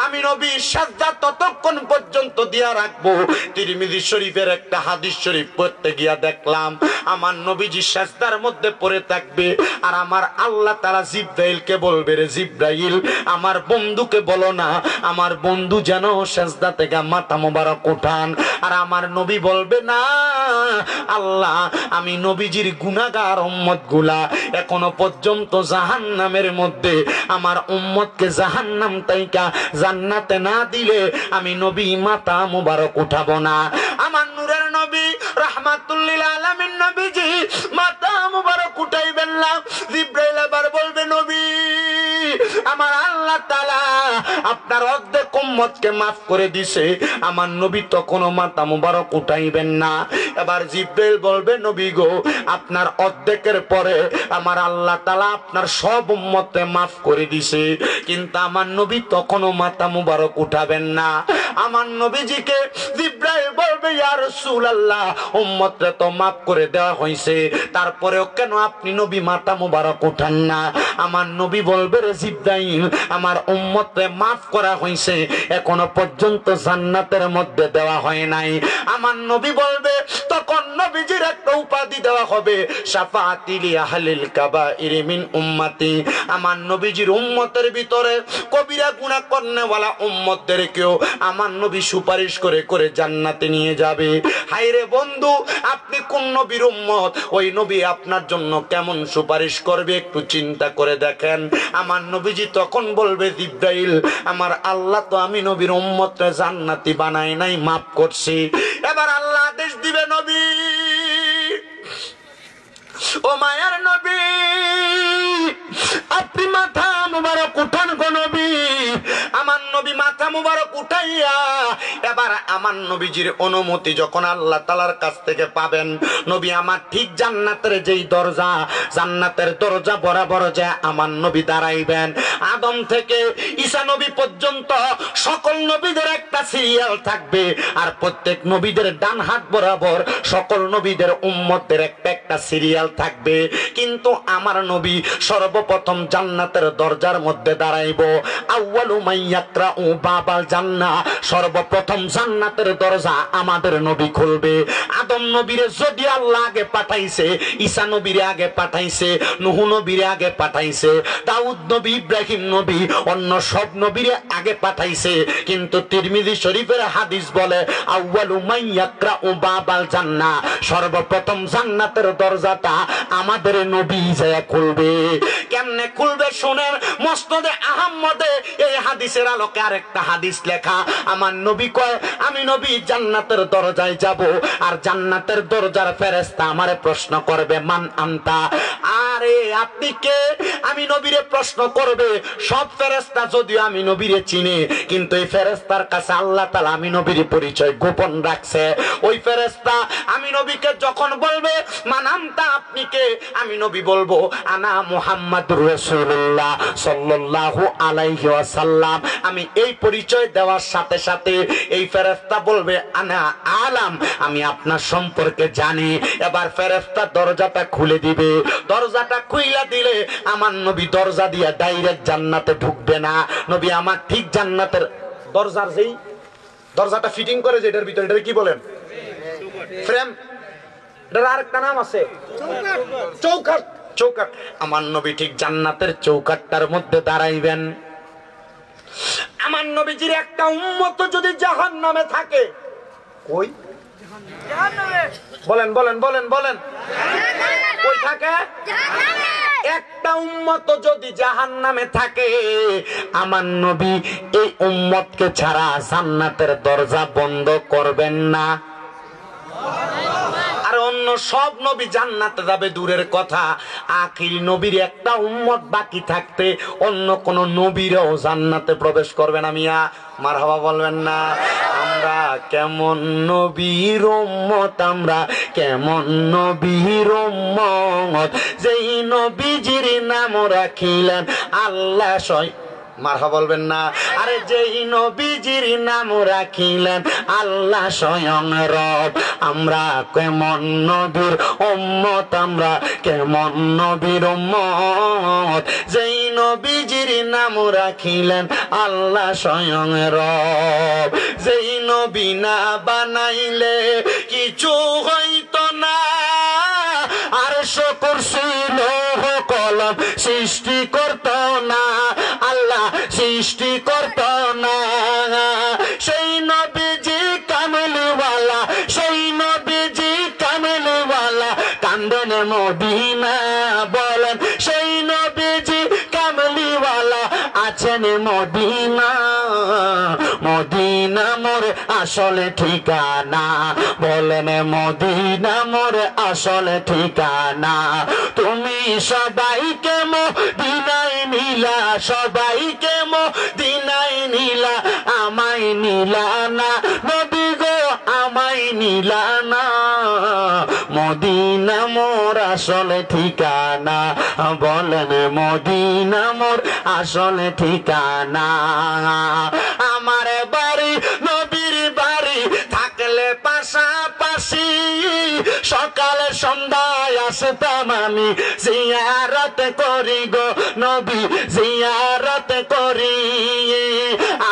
আমি নবী সেজদা ততক্ষণ পর্যন্ত দিয়া রাখবো। তিরমিজি শরীফের একটা হাদিস শরীফ পড়তে গিয়া দেখলাম আমার নবীজি সেজদার মধ্যে পড়ে থাকবে, আর আমার আল্লাহ তাআলা জিবরাইলকে বলবে রে জিবরাইল আমার বন্ধুকে বলো না আমার বন্ধু যেন সেজদা থেকে মাথা মোবারক উঠান। আর আমার নবী বলবে না আল্লাহ আমি নবীজির গুনাহগার উম্মত গুলা এখনো পর্যন্ত জাহান্নামের মধ্যে, আমার উম্মতকে জাহান্নাম তাইকা জান্নাতে না দিলে আমি নবী মাথা মোবারক উঠাবো না। আমার নূরের নবী রাহমাতুল লিল আলামিন নবীজি মাথা মোবারক উঠাইবেন না। জিবরাইল আবার বলবে নবী আমার আল্লাহ তাআলা আপনার অর্ধেক উম্মতকে মাফ করে দিছে, আমার নবী তখনও মাথা মোবারক উঠাইবেন না। এবার জিবরাইল বলবে নবী গো আপনার অর্ধেকের পরে আমার আল্লাহ তাআলা আপনার সব উম্মতকে মাফ করে দিছে, কিন্তু আমার নবী তখনও মাথা মোবারক উঠাবেন না। আমার নবীজিকে জিবরাইল বলবে ইয়া রাসূলুল্লাহ উম্মতরে তো মাফ করে দেওয়া হয়েছে, তারপরেও কেন আপনি নবী মাথা মোবারক উঠান না? আমার নবী বলবে রে জিবরাইল আমার উম্মতরে মাফ করা হয়েছে, এখনো পর্যন্ত জান্নাতের মধ্যে দেওয়া হয় নাই। আমার নবী বলবে তখন নবীজির একটা উপাধি দেওয়া হবে শাফাআতি লি আহলিল কাবাইর মিন উম্মতি। আমার নবীজির উম্মতের ভিতরে কবিরা গুনাহ করনেওয়ালা উম্মতদেরকেও আমার নবী সুপারিশ করে করে জান্নাতে নিয়ে যাবে। হায়রে বন্ধু আপনি কোন নবীর উম্মত, ওই নবী আপনার জন্য কেমন সুপারিশ করবে একটু চিন্তা করে দেখেন। আমার নবীজি তখন বলবে জিবরাইল আমার আল্লাহ তো আমি নবীর উম্মতরে জান্নাতি বানাই নাই, মাফ করছি। এবার আল্লাহ আদেশ দিবে নবী ও মায়ার নবী আপনি মাথা মুবারক উঠান গো নবী। আমার নবী মাথা মুবারক উঠাইয়া এবার আমার নবীজির অনুমতি যখন আল্লাহ তাআলার কাছ থেকে পাবেন, নবী আমার ঠিক জান্নাতের যেই দরজা, জান্নাতের দরজা বরাবর যে আমার নবী দাঁড়াইবেন। আদম থেকে ঈসা নবী পর্যন্ত সকল নবীদের একটা সিরিয়াল থাকবে, আর প্রত্যেক নবীদের ডান হাত বরাবর সকল নবীদের উম্মতদের একটা একটা সিরিয়াল থাকবে। কিন্তু আমার নবী সর্বপ্রথম জান্নাতের দরজার মধ্যে দাঁড়াইব। আউয়ালু মাইয়াকরাউ বাবাল জান্নাহ, সর্বপ্রথম জান্নাতের দরজা আমাদের নবী খুলবে। আদম নবীরে যদি আল্লাহ আগে পাঠাইছে, ঈসা নবীরে আগে পাঠাইছে, নূহ নবীরে আগে পাঠাইছে, দাউদ নবী, ইব্রাহিম নবী, অন্য সব নবীরে আগে পাঠাইছে, কিন্তু তিরমিজি শরীফের হাদিস বলে আউয়ালু মাইয়াকরাউ বাবাল জান্নাহ, সর্বপ্রথম জান্নাতের দরজাটা আমাদের নবী যায় খুলবে। কেমনে খুলবে শুনেন, মুসনাদে আহমদে এই হাদিসের আলোকে আরেকটা হাদিস লেখা। আমার নবী কয়, আমি নবী জান্নাতের দরজায় যাব, আর জান্নাতের দরজার ফেরেশতা আমারে প্রশ্ন করবে, মান আনতা, আরে আপনি কে? আমি নবীরে প্রশ্ন করবে। সব ফেরেশতা যদিও আমি নবীরে চিনে, কিন্তু এই ফেরেশতার কাছে আল্লাহ তাআলা আমি নবীর পরিচয় গোপন রাখছে। ওই ফেরেশতা আমি নবীকে যখন বলবে মান আনতা, আপনি কে? আমি নবী বলবো আনা মুহাম্মাদুর রাসূলুল্লাহ সাল্লাল্লাহু আলাইহি ওয়াসাল্লাম। আমি এই পরিচয় দেওয়ার সাথে সাথে এই ফেরেশতা বলবে আনা আলাম, আমি আপনার সম্পর্কে জানি। এবার ফেরেশতা দরজাটা খুলে দিবে। দরজাটা খুইলা দিলে আমার নবী দরজা দিয়া ডাইরেক্ট জান্নাতে ঢুকবে না। নবী আমার ঠিক জান্নাতের দরজার যেই দরজাটা ফিটিং করে, যেটার ভিতরে, এটা কি বলেন? ফ্রেম। এটার আরেকটা নাম আছে চৌকাঠ। চৌকাঠ। আমার নবী ঠিক জান্নাতের চৌকাঠটার মধ্যে দাঁড়াইবেন। আমার নবীজির একটা উম্মত যদি জাহান্নামে থাকে, কই বলেন বলেন বলেন বলেন, কই থাকে? একটা উম্মত যদি জাহান্নামে থাকে, আমার নবী এই উম্মতকে ছাড়া জান্নাতের দরজা বন্ধ করবেন না। আর অন্য সব নবী জান্নাতে যাবে দূরের কথা, আখিরি নবীর একটা উম্মত বাকি থাকতে অন্য কোন নবীরাও জান্নাতে প্রবেশ করবে না। মিয়া মারহাবা বলবেন না? আমরা কেমন নবীর উম্মত, আমরা কেমন নবীর উম্মত, যেই নবীজির নাম রাখিলেন আল্লাহ স্বয়ং। মারহাবা বলবেন না? আরে যেই নবীজির নাম রাখিলেন আল্লাহ স্বয়ং রব। আমরা কেমন নবীর উম্মত, আমরা কেমন নবীর উম্মত, যেই নবীজির নাম রাখিলেন আল্লাহ স্বয়ং রব। যেই নবী না বানাইলে কিছু হইতো না, আর কুরসি লৌহ কলম সৃষ্টি করত না, আল্লাহ সৃষ্টি করত না। সেই নবীজি কামলিওয়ালা, সেই নবীজি কামলিওয়ালা, কান্দন মদিনা বলেন, সেই নবীজি কামলিওয়ালা আছেন মদিনা। মদিনা মোর আসলে ঠিকানা, বলেন মদিনা মোর আসলে ঠিকানা। তুমি সবাইকে মদিনায় নিলা, সবাইকে মদিনায় নিলা, আমায় নিলা না নবী গো, আমায় নিলা না। মদিনা মোর আসলে ঠিকানা, বলেন মদিনা মোর আসলে ঠিকানা। আমার বাড়ি নবীর বাড়ি থাকলে পাশাপাশি, সকালে সন্ধ্যায় আসতাম আমি জিয়ারত করি গো নবী, জিয়ারত করি।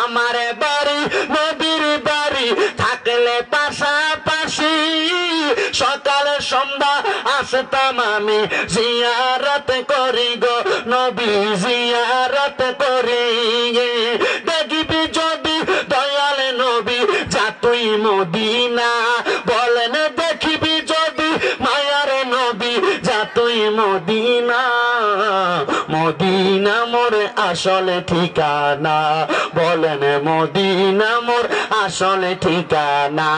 আমার বাড়ি নবীর বাড়ি থাকলে পাশাপাশি, সকালে সন্ধ্যা আসতাম আমি জিয়ারত করি গো নবী, জিয়ারত করি। দেখবি যদি দয়াল নবী যা তুই মদিনা, বলেন দেখিবি যদি মায়ার নবী যা তুই মদিনা। মদিনা মোর আসলে ঠিকানা, বলেন মদিনা মোর আসলে ঠিকানা।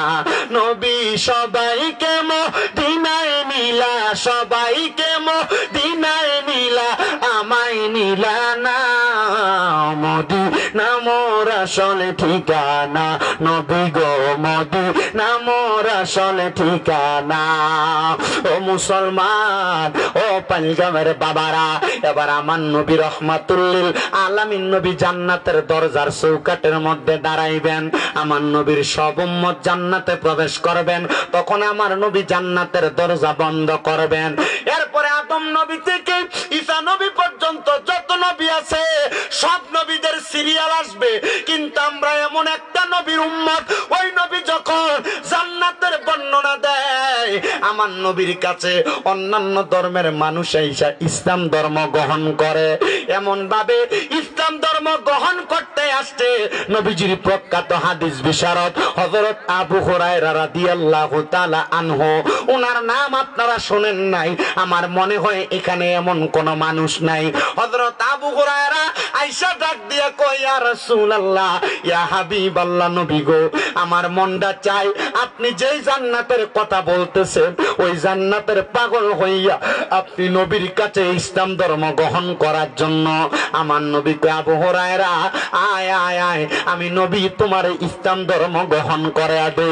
নবী সবাইকে মদিনায় নিলা, সবাইকে মদিনায় নিলা, আমায় নিলা না। মদিনা মোর আসল ঠিকানা, নবী গো মদিনা মোর আসল ঠিকানা। ও মুসলমান, ও পাঞ্জাবের বাবারা, এবার আমার নবী রহমাতুল লিল আলামিন নবী জান্নাতের দরজার চৌকাটের মধ্যে দাঁড়াইবেন। আমার নবীর সব উম্মত জান্নাতে প্রবেশ করবেন, তখন আমার নবী জান্নাতের দরজা বন্ধ করবেন। এরপরে আদম নবী থেকে ঈসা নবী পর্যন্ত যত নবী আছে সব নবীদের সিরিয়াল আসবে, কিন্তু আমরা এমন একটা নবীর উম্মত, ওই নবী যখন জান্নাতের বর্ণনা দেয় আমার নবীর কাছে অন্যান্য ধর্মের মানুষ এসে ইসলাম ধর্ম গ্রহণ করে। এমন ভাবে ইসলাম ধর্ম গ্রহণ করতে আসছে নবীজির প্রখ্যাত হাদিস বিশারদ হযরত আবু হুরায়রা রাদিয়াল্লাহু তাআলা আনহু। ওনার নাম আপনারা শুনেন নাই, আমার মনে হয় এখানে এমন কোন মানুষ নাই। হযরত আবু হুরায়রা আয়েশা ডাক দিয়া কয়, ইয়া রাসূলুল্লাহ, ইয়া হাবিবাল্লাহ, নবী গো, আমার মনটা চায় আপনি যেই জান্নাতের কথা বলতেছেন ওই জান্নাতের পাগল হইয়া আপনি নবীর কাছে ইসলাম ধর্ম গ্রহণ করার জন্য। আমার নবী কয়, আবু হুরায়রা, আয় আয় আয়, আমি নবী তোমার ইসলাম ধর্ম গ্রহণ করে দে।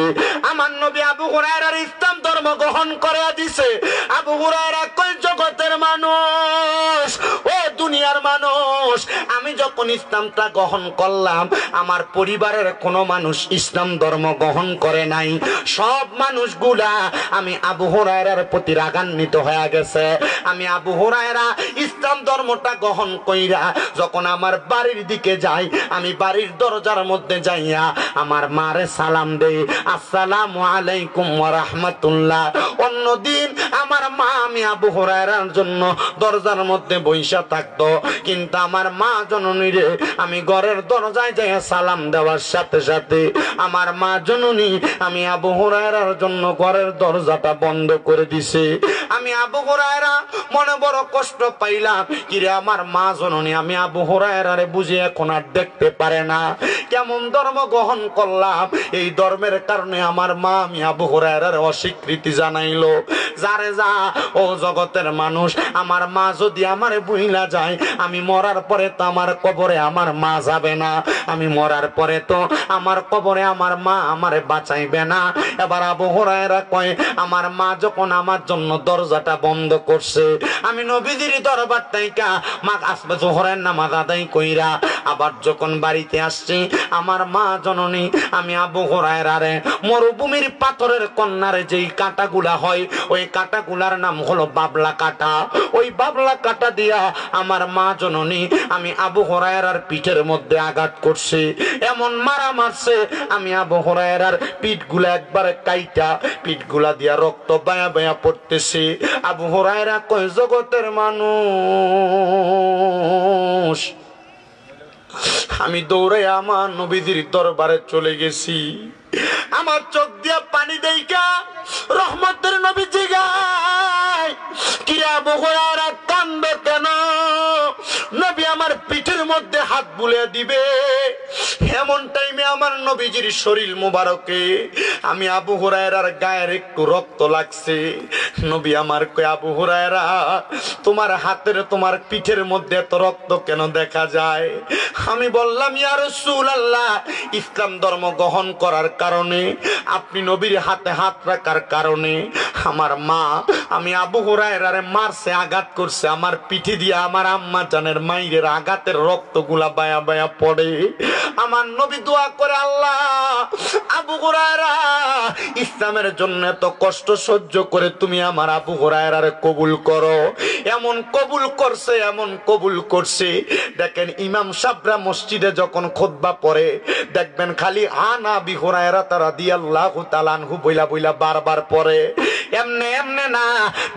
আমার নবী আবু হুরায়রার ইসলাম ধর্ম গ্রহণ করে দিছে। আবু হুরায়রা কয়, জগতের মানুষ, ও দুনিয়ার মানুষ, আমি যখন ইসলামটা গ্রহণ করলাম আমার পরিবারের কোনো মানুষ ইসলাম ধর্ম গ্রহণ করে নাই। সব মানুষগুলা আমি আবু হুরায়রার প্রতি রাগান্বিত হয়ে গেছে। আমি আবু হুরায়রা ইসলাম ধর্মটা গ্রহণ কইরা যখন আমার বাড়ির দিকে যাই, আমি বাড়ির দরজার মধ্যে যাইয়া আমার মারে সালাম দেই, আসসালামু আলাইকুম ওয়া রাহমাতুল্লাহ। অন্যদিন আমার মা, আমি আবু হুরায়রার জন্য দরজার মধ্যে বইসা থাকতো, কিন্তু আমার মা জননী রে আমি ঘরের দরজায় যাইয়া সালাম দেওয়ার সাথে সাথে আমার মা জননী আমি আবু হুরায়রার জন্য ঘরের দরজাটা বন্ধ করে দিছে। আমি আবু হুরায়রা মনে বড় কষ্ট পাইলাম, কিরে আমার মা জননী আমি আবু হুরায়রারে বুঝে এখন আর দেখতে পারে না। কেমন ধর্ম গ্রহণ করলাম, এই ধর্মের কারণে আমার মা আমি আবু হুরায়রার অস্বীকৃতি জানাইলো। যারে যা, ও জগতের মানুষ, আমার মা যদি আমারে বুইলা যায়, আমি মরার পরে তো আমার কবরে আমার মা যাবে না, আমি মরার পরে তো আমার কবরে আমার মা আমারে বাঁচাইবে না। এবার আবু হুরায়রা কয়, আমার মা যখন আমার জন্য দরজাটা বন্ধ করছে, আমি নবীজির দরবার থেকে মা আসবে জোহরের নামাজ আদায় কইরা আবার যখন বাড়িতে আসছি, আমার মা জননী আমি আবু হুরায়রারে মরুভূমির পাথরের কন্যারে যেই কাঁটাগুলা হয় ওই কাঁটাগুলার নাম হলো বাবলা কাঁটা। ওই বাবলা কাঁটা দিয়া আমার মা জননী আমি আবু হুরায়রার পিঠের মধ্যে আঘাত করছে। এমন মারা মারছে, আমি আবু হুরায়রার পিঠগুলা একবারে কাইটা, পিঠগুলা দিয়া রক্ত বায়া বায়া পড়তেছে। আবু হুরায়রা কয়, জগতের মানুষ, আমি দৌড়ে আমার নবীজির দরবারে চলে গেছি। আমার চোখ দিয়া পানি দেইকা রহমতের নবী জিগায়, কিরা আবু হুরায়রা কান্দো কেন? নবী আমার পিঠের মধ্যে হাত বুলিয়ে দিবে। এমন টাইমে আমার নবীজির শরীর মুবারকে আমি আবু হুরায়রার গায়ের একটু রক্ত লাগছে। নবী আমার কয়, আবু হুরায়রা, তোমার হাতের তোমার পিঠের মধ্যে এত রক্ত কেন দেখা যায়? আমি বললাম, ইয়া রাসূলুল্লাহ, ইসলাম ধর্ম গ্রহণ করার কারণে, আপনি নবীর হাতে হাত রাখার কারণে আমার মা আমি আবু হুরায়রারে মারছে, আঘাত করছে, আমার পিঠে দিয়ে আমার আম্মা জানের মাইরের আঘাতের রক্তগুলা বায়া বায়া পড়ে। আমার নবী দোয়া করে, আল্লাহ, আবু হুরায়রা ইসলামের জন্য এত কষ্ট সহ্য করে তুমি আমার আবু হুরায়রারে কবুল করো। এমন কবুল করছে, এমন কবুল করছে। দেখেন ইমাম সাহেবরা মসজিদে যখন খুতবা পড়ে দেখবেন খালি আন আবি হুরায়রা রাদিয়াল্লাহু তাআলা আনহু বইলা বইলা বারবার পড়ে। এমনে এমনে না,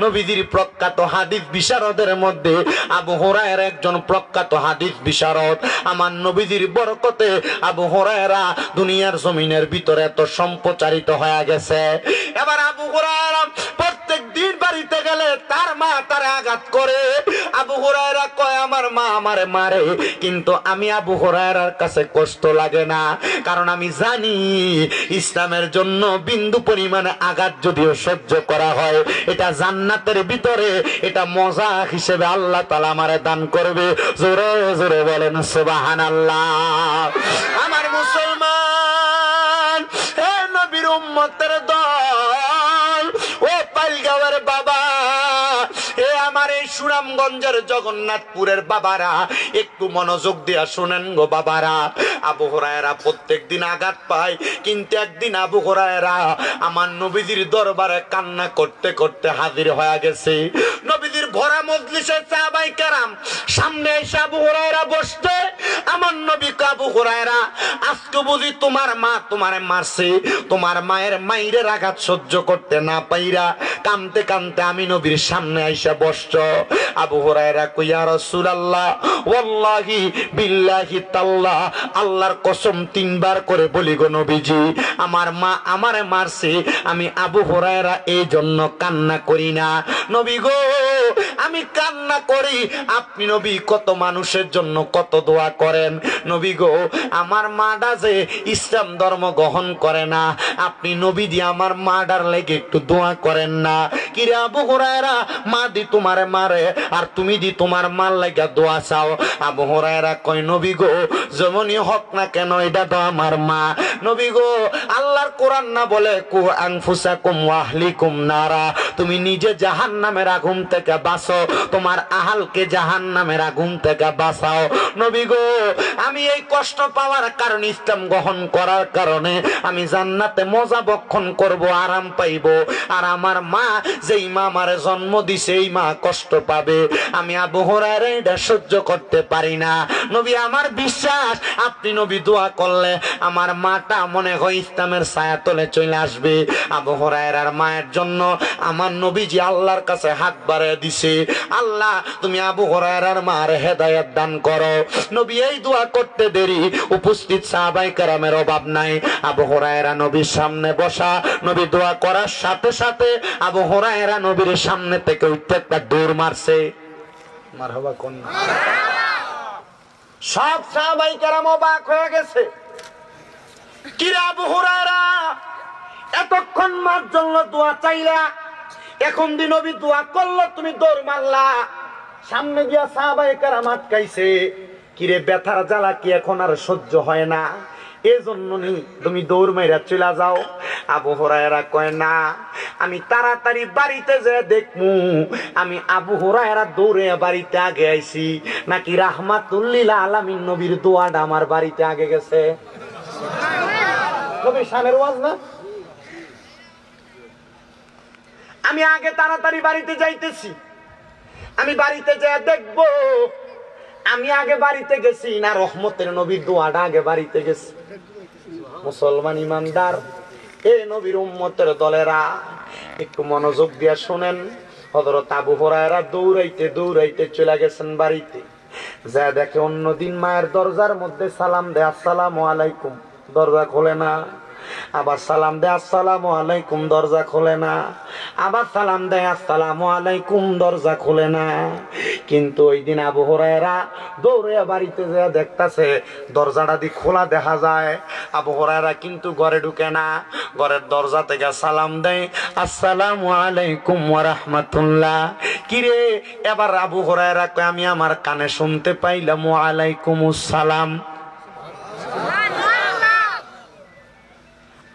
নবীজির প্রখ্যাত হাদিস বিশারদের মধ্যে আবু হুরায়রা একজন প্রখ্যাত হাদিস বিশারদ। আমার নবীজির বরকতে আবু হুরায়রা দুনিয়ার জমিনের ভিতরে এত সম্প্রচারিত হয়ে গেছে। এবার আবু হুরায়রা প্রত্যেক দিন বাড়িতে গেলে তার মা তারে আঘাত করে। আবু হুরায়রা কয়, আমার আমার মা আমারে মারে, কিন্তু আমি আবু হুরায়রার কাছে কষ্ট লাগে না, কারণ আমি জানি ইসলামের জন্য বিন্দু পরিমাণে আঘাত যদিও সহ্য করা হয়, এটা জান্নাতের ভিতরে এটা মজা হিসেবে আল্লাহ তাআলা আমারে দান করবে। জোরে জোরে বলেন সুবহানাল্লাহ। আমার মুসলমান, হে নবীর উম্মতের দল, ও পাইলগাঁওয়ের বাবা, এ আমার এই সুনামগঞ্জের জগন্নাথপুরের বাবারা, একটু মনোযোগ দিয়া শুনেন গো বাবারা। আবু হুরায়রা প্রত্যেকদিন আঘাত পায়, কিন্তু একদিন আবু হুরায়রা আমার নবীজির দরবারে কান্না করতে করতে হাজির হয়ে গেছে। নবীজির ভরা মজলিসে সাহাবায়ে কেরাম সামনে এসে আবু হুরায়রা বসতে, আমার নবী আবু হুরায়রা, আজকে বুঝি তোমার মা তোমারে মারছে, তোমার মায়ের মাইরের আঘাত সহ্য করতে না পাইরা কাঁদতে কাঁদতে আমি নবীর সামনে আইসা বসছ। আবু হুরায়রা কই, ইয়া রাসূলুল্লাহ, ওয়াল্লাহি বিল্লাহি তাআল্লাহ, আল্লাহর কসম তিনবার করে বলি গো নবীজি, আমার মা আমারে মারছে, আমি আবু হুরায়রা এই জন্য কান্না করি না। নবী গো, আমি কান্না করি, আপনি নবী কত মানুষের জন্য কত দোয়া করেন। নবী গো, আমার মাডা যে ইসলাম ধর্ম গ্রহণ করে না, আপনি নবী দিয়ে আমার মাডার লেগে একটু দোয়া করেন না। কিরে আবু হুরায়রা, মা দি তোমারে মারে আর তুমি দি তোমার মার লাগা দোয়া চাও। আবু হুরায়রা কয়, নবী গো, যেমনই হক না কেন এটা তো আমার মা। নবী গো, আল্লাহর কোরআন না বলে কু আনফুসাকুম ওয়া আহলিকুম নারা, তুমি নিজে জাহান্নামের আগুন থেকে বাঁচো, তোমার আহালকে জাহান্নামের আগুন থেকে বাঁচাও। নবী গো, আমি এই কষ্ট পাওয়ার কারণে, ইসলাম গ্রহণ করার কারণে আমি জান্নাতে মজা বক্ষণ করব, আরাম পাইব, আর আমার মা যেই মা আমারে জন্ম দিছে এই মা কষ্ট পাবে। আমি আবু হুরায়রা এটা সহ্য করতে পারি না। নবী, আমার বিশ্বাস আপনি নবী দোয়া করলে আমার মাটা মনে হয় ইসলামের ছায়াতলে চলে আসবে। আবু হুরায়রার মায়ের জন্য আমার নবীজি আল্লাহর কাছে হাত বাড়িয়ে দিছে, আল্লাহ তুমি আবু হুরায়রার মার হেদায়েত দান করো। নবী এই দোয়া করতে দেরি, উপস্থিত সাহাবায়ে কেরামের অভাব নাই। আবু হুরায়রা নবীর সামনে বসা, নবী দোয়া করার সাথে সাথে আবু হুরায়রা নবীর সামনে থেকে উঠতে একটা দৌড় মারছে। মারহাবা কোন, সব সাহাবায়ে কেরাম অবাক হয়ে গেছে। কি রে আবু হুরায়রা, এতক্ষণ মার জন্য দোয়া চাইলা, এখন দি নবী দোয়া করলো তুমি দৌড় মারলা, সামনে গিয়া সাহাবায়ে কেরাম আটকাইছে। কিরে ব্যথার জ্বালা কি এখন আর সহ্য হয় না, এজন্য তুমি দৌড় মাইরা চলে যাও? আবু হুরায়রা কয়, না, আমি তাড়াতাড়ি বাড়িতে যেয়ে দেখমু আমি আবু হুরায়রা দৌড়ে বাড়িতে আগে আইছি নাকি রাহমাতুল লিল আলামিন নবীর দোয়াটা আমার বাড়িতে আগে গেছে। নবী শানের ওয়াজ না? আমি আগে তাড়াতাড়ি বাড়িতে যাইতেছি, আমি বাড়িতে যেয়ে দেখবো আমি আগে বাড়িতে গেছি না রহমতের নবীর দোয়াটা আগে বাড়িতে গেছি। মুসলমান ইমানদার, এ নবীর উম্মতের দলেরা, একটু মনোযোগ দিয়া শুনেন। হযরত আবু হুরায়রা দৌড়াইতে দৌড়াইতে চলে গেছেন বাড়িতে, যা দেখে অন্যদিন মায়ের দরজার মধ্যে সালাম দেয়, আসসালামু আলাইকুম, দরজা খোলে না। আবার সালাম দেয়, আসসালামু আলাইকুম, দরজা খোলে না। আবার সালাম দেয়, আসসালামু আলাইকুম, দরজা খোলে না। কিন্তু ওই দিন আবু হুরায়রা দৌড়ে বাড়িতে যা দেখতাছে দরজাটা দি খোলা দেখা যায়। আবু হুরায়রা কিন্তু ঘরে ঢুকে না, ঘরের দরজা থেকে সালাম দেয়, আসসালামু আলাইকুম ওয়া রাহমাতুল্লাহ। কিরে, এবার আবু হুরায়রা কয়, আমি আমার কানে শুনতে পাইলাম ওয়া আলাইকুমুস সালাম।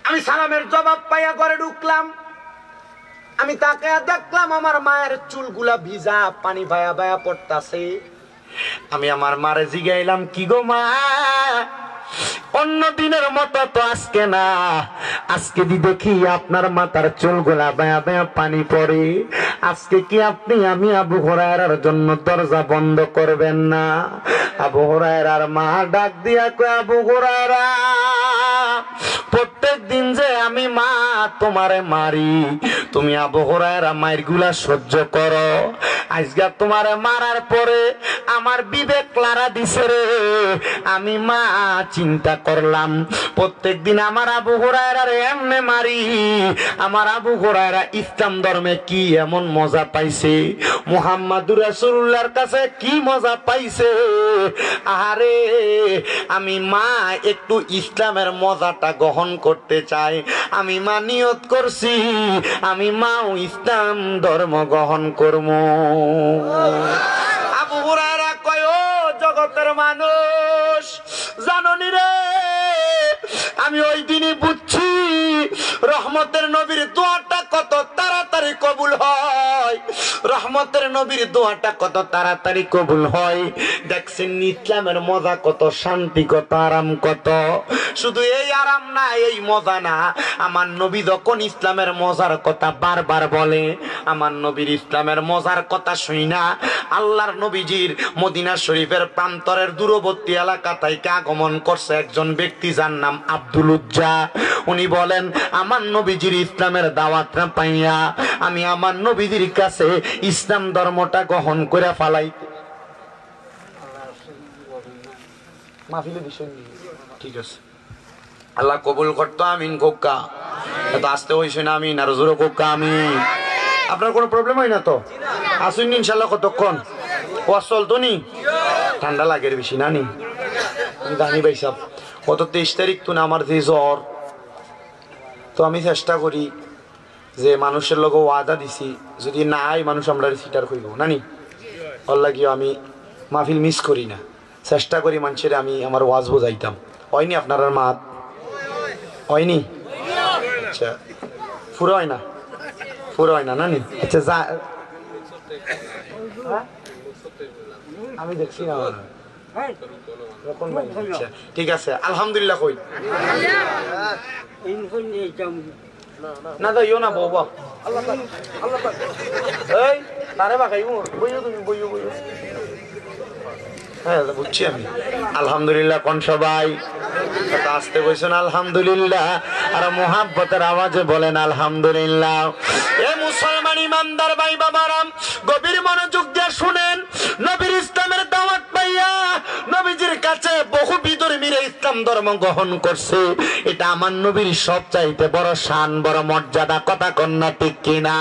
আমি সালামের জবাব পাইয়া ঘরে ঢুকলাম, আমি তাকে দেখলাম আমার মায়ের চুলগুলা ভিজা, পানি ভায়া ভায়া পড়তাছে। আমি আমার মারে জিগাইলাম, কি গো মা, অন্য দিনের মতো তো আজকে না, আজকে দি দেখি আপনার মাথার চুলগুলা ভায়া ভায়া পানি পড়ে, আজকে কি আপনি আমি আবু হুরায়রার জন্য দরজা বন্ধ করবেন না? আবু হুরায়রার মা ডাক দিয়া কয়, আবু হুরায়রা, প্রত্যেক দিন যে আমি মা তোমারে মারি, তুমি আবু হুরায়রা মায়ের গুলা সহ্য করো। আজকে তোমারে মারার পরে আমার বিবেক লারা দিছে রে। আমি মা চিন্তা করলাম প্রত্যেক দিন আমার আবু হুরায়রা এমনে মারি, আমার আবু হুরায়রা ইসলাম ধর্মে কি এমন মজা পাইছে, মুহাম্মাদুর রাসূলুল্লাহর কাছে কি মজা পাইছে। আরে আমি মা একটু ইসলামের মজাটা গ্রহণ করতে চাই। আমি মা নিয়ত করছি আমি মাও ইসলাম ধর্ম গ্রহণ করব। আবু হুরায়রা কয়, ও জগতের মানুষ, জাননি রে আমি ওই দিনই বুঝছি রহমতের নবীর দোয়াটা কত তাড়াতাড়ি কবুল হয়, রহমতের নবীর দোয়াটা কত তাড়াতাড়ি কবুল হয়। দেখছেন ইসলামের মজা কত, শান্তি কত, আরাম কত। শুধু এই আরাম না, এই মজা না, আমার নবী যখন ইসলামের মজার কথা বারবার বলে, আমার নবীর ইসলামের মজার কথা শুই না, আল্লাহর নবীজির মদিনা শরীফের প্রান্তরের দূরবর্তী এলাকা থেকে আগমন করছে একজন ব্যক্তি যার নাম আব্দুল উজ্জা। উনি বলেন আমার নবীজির ইসলামের দাওয়াতটা পাইয়া আমি আমার নবীজির কাছে ইসলাম ধর্মটা গ্রহণ করে ফালাই। মাহফিলে বিষয় ঠিক আছে, আল্লাহ কবুল করতো। আমিন কোক্কা এত আসতে হইছে না, আমিন আর জোরে কোক্কা আমিন। আপনার কোনো প্রবলেম হয় না তো? আসুন ইনশাল্লাহ। কতক্ষণ ওয়াজ চলতো নি? ঠান্ডা লাগে বেশি না নি? জানি ভাই সাহেব গত 23 তারিখ তো না আমার যে জ্বর, তো আমি চেষ্টা করি যে মানুষের লগে ওয়াদা দিছি যদি না আই মানুষ আমরা সিটার হইব না নি, আল্লাহ গিয়ে আমি মাহফিল মিস করি না, চেষ্টা করি মানুষের আমি আমার ওয়াজ বোঝাইতাম। হয়নি আপনার মাত? হয়নি? আচ্ছা পুরো হয় না? পুরো হয় না না নি? আচ্ছা যা আমি দেখছি না। ঠিক আছে আলহামদুলিল্লাহ। কই না যাইও না বউ আল্লাহ আল্লাহ এই তারে বাকাই বইও তুমি বইও বইও। হ্যাঁ বুঝছি আমি। আলহামদুলিল্লাহ কোন সবাই আসতে বলছেন আলহামদুলিল্লাহ, আর মোহাব্বতের আওয়াজে বলেন আলহামদুলিল্লাহ। এ মুসলমান ইমানদার ভাই বাবারাম, গভীর মনোযোগ দিয়ে শুনেন। নবীর ইসলামের দাওয়াত পাইয়া নবীজির কাছে বহু বিধর্মীরা ইসলাম ধর্ম গ্রহণ করছে। এটা আমার নবীর সবচাইতে বড় শান, বড় মর্যাদা। কথা কন্যা ঠিক কিনা?